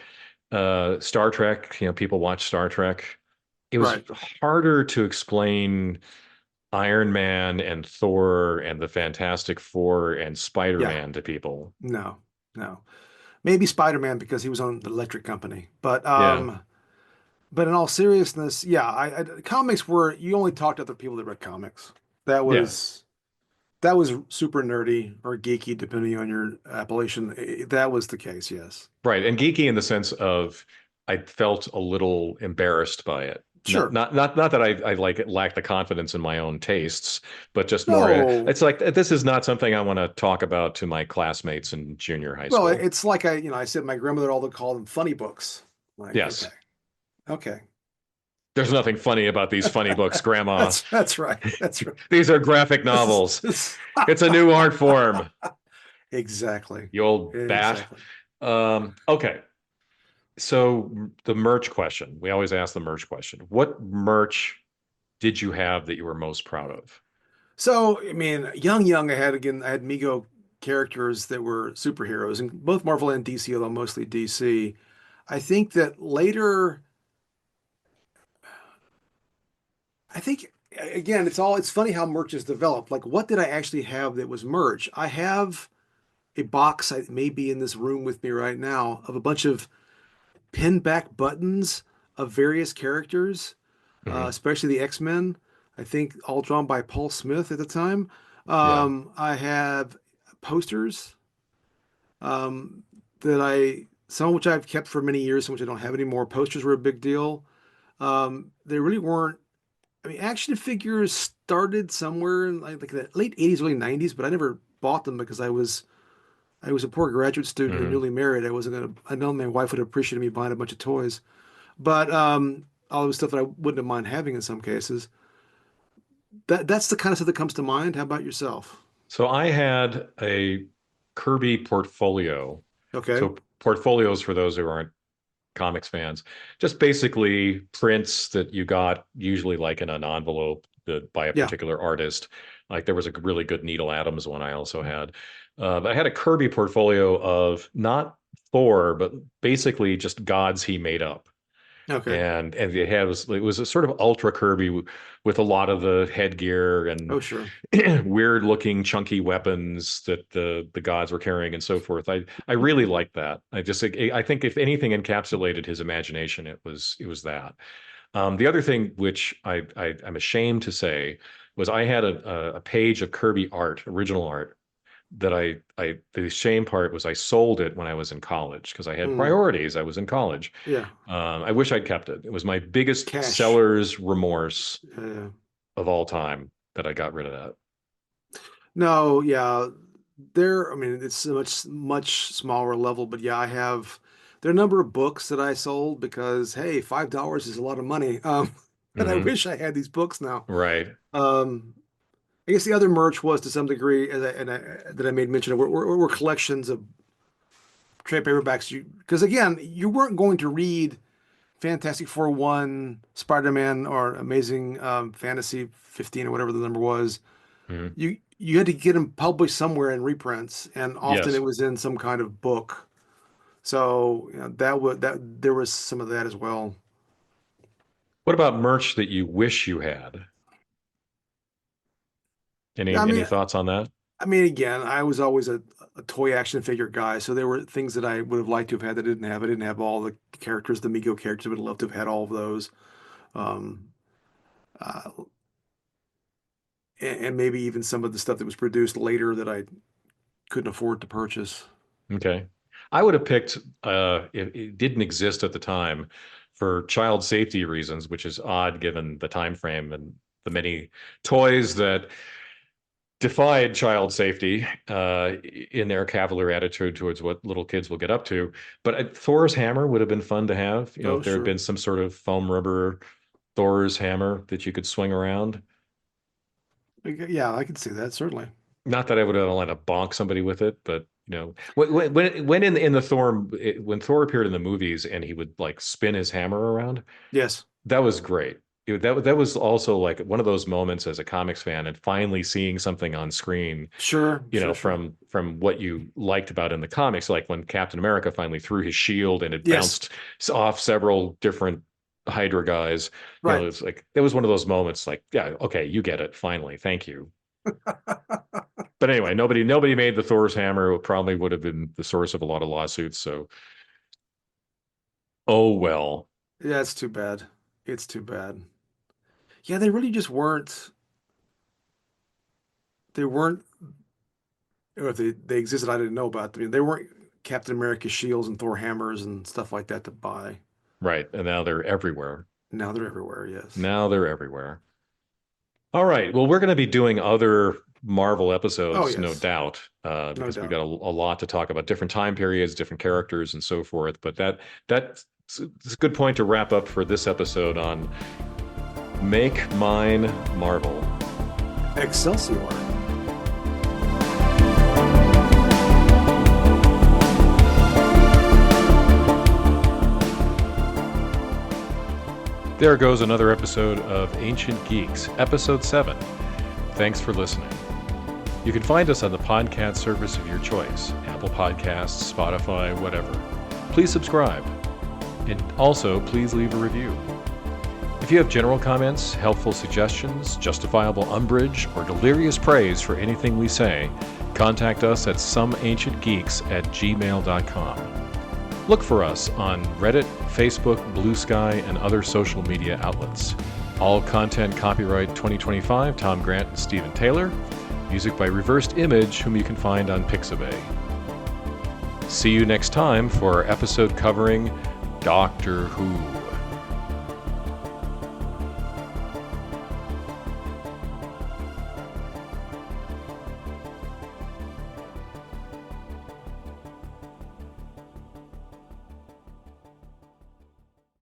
Star Trek, people watch Star Trek. It was Right. harder to explain Iron Man and Thor and the Fantastic Four and Yeah. Spider-Man to people. No, no. Maybe Spider-Man because he was on the electric company. Yeah, But in all seriousness, yeah, comics were you only talked to other people that read comics. That yeah, was that was super nerdy or geeky, depending on your appellation. That was the case, yes. right. And geeky in the sense of I felt a little embarrassed by it. Not Sure. not not not that I like lack the confidence in my own tastes, but just more. No. It's like this is not something I want to talk about to my classmates in junior high Well, school. it's like I said my grandmother all the called them funny books. Like, okay, Yes, okay. there's nothing funny about these funny books, Grandma. That's right. That's right. These are graphic This is novels. this, It's a new art form. exactly. You old bat. Exactly. Okay. So the merch question. We always ask the merch question. What merch did you have that you were most proud of? So, I mean, young, I had Mego characters that were superheroes, and both Marvel and DC, although mostly DC. I think that later, I think again, it's funny how merch is developed. Like, what did I actually have that was merch? I have a box that may be in this room with me right now of a bunch of pin back buttons of various characters, Hmm. especially the X-Men. I think all drawn by Paul Smith at the time. Yeah. I have posters um, that some of which I've kept for many years, some of which I don't have anymore. Posters were a big deal. They really weren't. I mean, action figures started somewhere in like the late 80s, early 90s, but I never bought them because I was a poor graduate student and Hmm. newly married. I know my wife would have appreciated me buying a bunch of toys, but all the stuff that I wouldn't have mind having in some cases. That's the kind of stuff that comes to mind. How about yourself? So I had a Kirby portfolio. Okay. So portfolios, for those who aren't comics fans, just basically prints that you got usually like in an envelope by a Yeah. particular artist. Like there was a really good Needle Adams one I also had. But I had a Kirby portfolio of not Thor, but basically just gods he made up. Okay. And it was a sort of ultra Kirby with a lot of the headgear and Oh, sure. weird looking chunky weapons that the gods were carrying and so forth. I really liked that. I think if anything encapsulated his imagination, it was that. The other thing which I'm ashamed to say was I had a page of Kirby art, original art, that the shame part was I sold it when I was in college because I had Mm, priorities. I was in college. yeah. I wish I'd kept it. It was my biggest Cash. seller's remorse Yeah. of all time that I got rid of that. No, yeah. I mean, it's a much smaller level, but yeah, there are a number of books that I sold because, hey, $5 is a lot of money. And I Hmm. wish I had these books now. Right. Um, I guess the other merch was to some degree, that I made mention of, were collections of trade paperbacks. Because again, you weren't going to read Fantastic Four 1, Spider-Man, or Amazing Fantasy 15 or whatever the number was. Hmm. You had to get them published somewhere in reprints, and often it Yes. was in some kind of book. So that there was some of that as well. What about merch that you wish you had? Yeah, Any thoughts on that? I mean, again, I was always a toy action figure guy, so there were things that I would have liked to have had that I didn't have. I didn't have all the characters, the Mego characters. I would have loved to have had all of those. Um, uh, and maybe even some of the stuff that was produced later that I couldn't afford to purchase. Okay. I would have picked it didn't exist at the time for child safety reasons, which is odd given the time frame and the many toys that defied child safety in their cavalier attitude towards what little kids will get up to. But Thor's hammer would have been fun to have, Oh, if there had sure. been some sort of foam rubber Thor's hammer that you could swing around. Yeah, I can see that certainly. Not that I would have let to bonk somebody with it, but when in the Thor when Thor appeared in the movies and he would like spin his hammer around, Yes. that was great. that was also like one of those moments as a comics fan and finally seeing something on screen, Sure, sure, sure. from what you liked about in the comics, like when Captain America finally threw his shield and it Yes, bounced off several different Hydra guys. right. It's like it was one of those moments like, yeah, okay, you get it finally, thank you. But anyway, nobody made the Thor's hammer. It probably would have been the source of a lot of lawsuits. So, oh well. Yeah, it's too bad. It's too bad. Yeah, they really just weren't. They weren't. Or if they existed, I didn't know about. I mean, they weren't Captain America shields and Thor hammers and stuff like that to buy. Right. And now they're everywhere. Now they're everywhere. Yes. Now they're everywhere. All right. Well, we're going to be doing other Marvel Oh, episodes, no yes. doubt, No because we've doubt. got a lot to talk about, different time periods, different characters, and so forth. But that's it's a good point to wrap up for this episode on Make Mine Marvel. Excelsior. There goes another episode of Ancient Geeks, Episode 7. Thanks for listening. You can find us on the podcast service of your choice, Apple Podcasts, Spotify, whatever. Please subscribe. And also, please leave a review. If you have general comments, helpful suggestions, justifiable umbrage, or delirious praise for anything we say, contact us at someancientgeeks@gmail.com. Look for us on Reddit, Facebook, Blue Sky, and other social media outlets. All content copyright 2025, Tom Grant and Stephen Taylor. Music by Reversed Image, whom you can find on Pixabay. See you next time for our episode covering Doctor Who.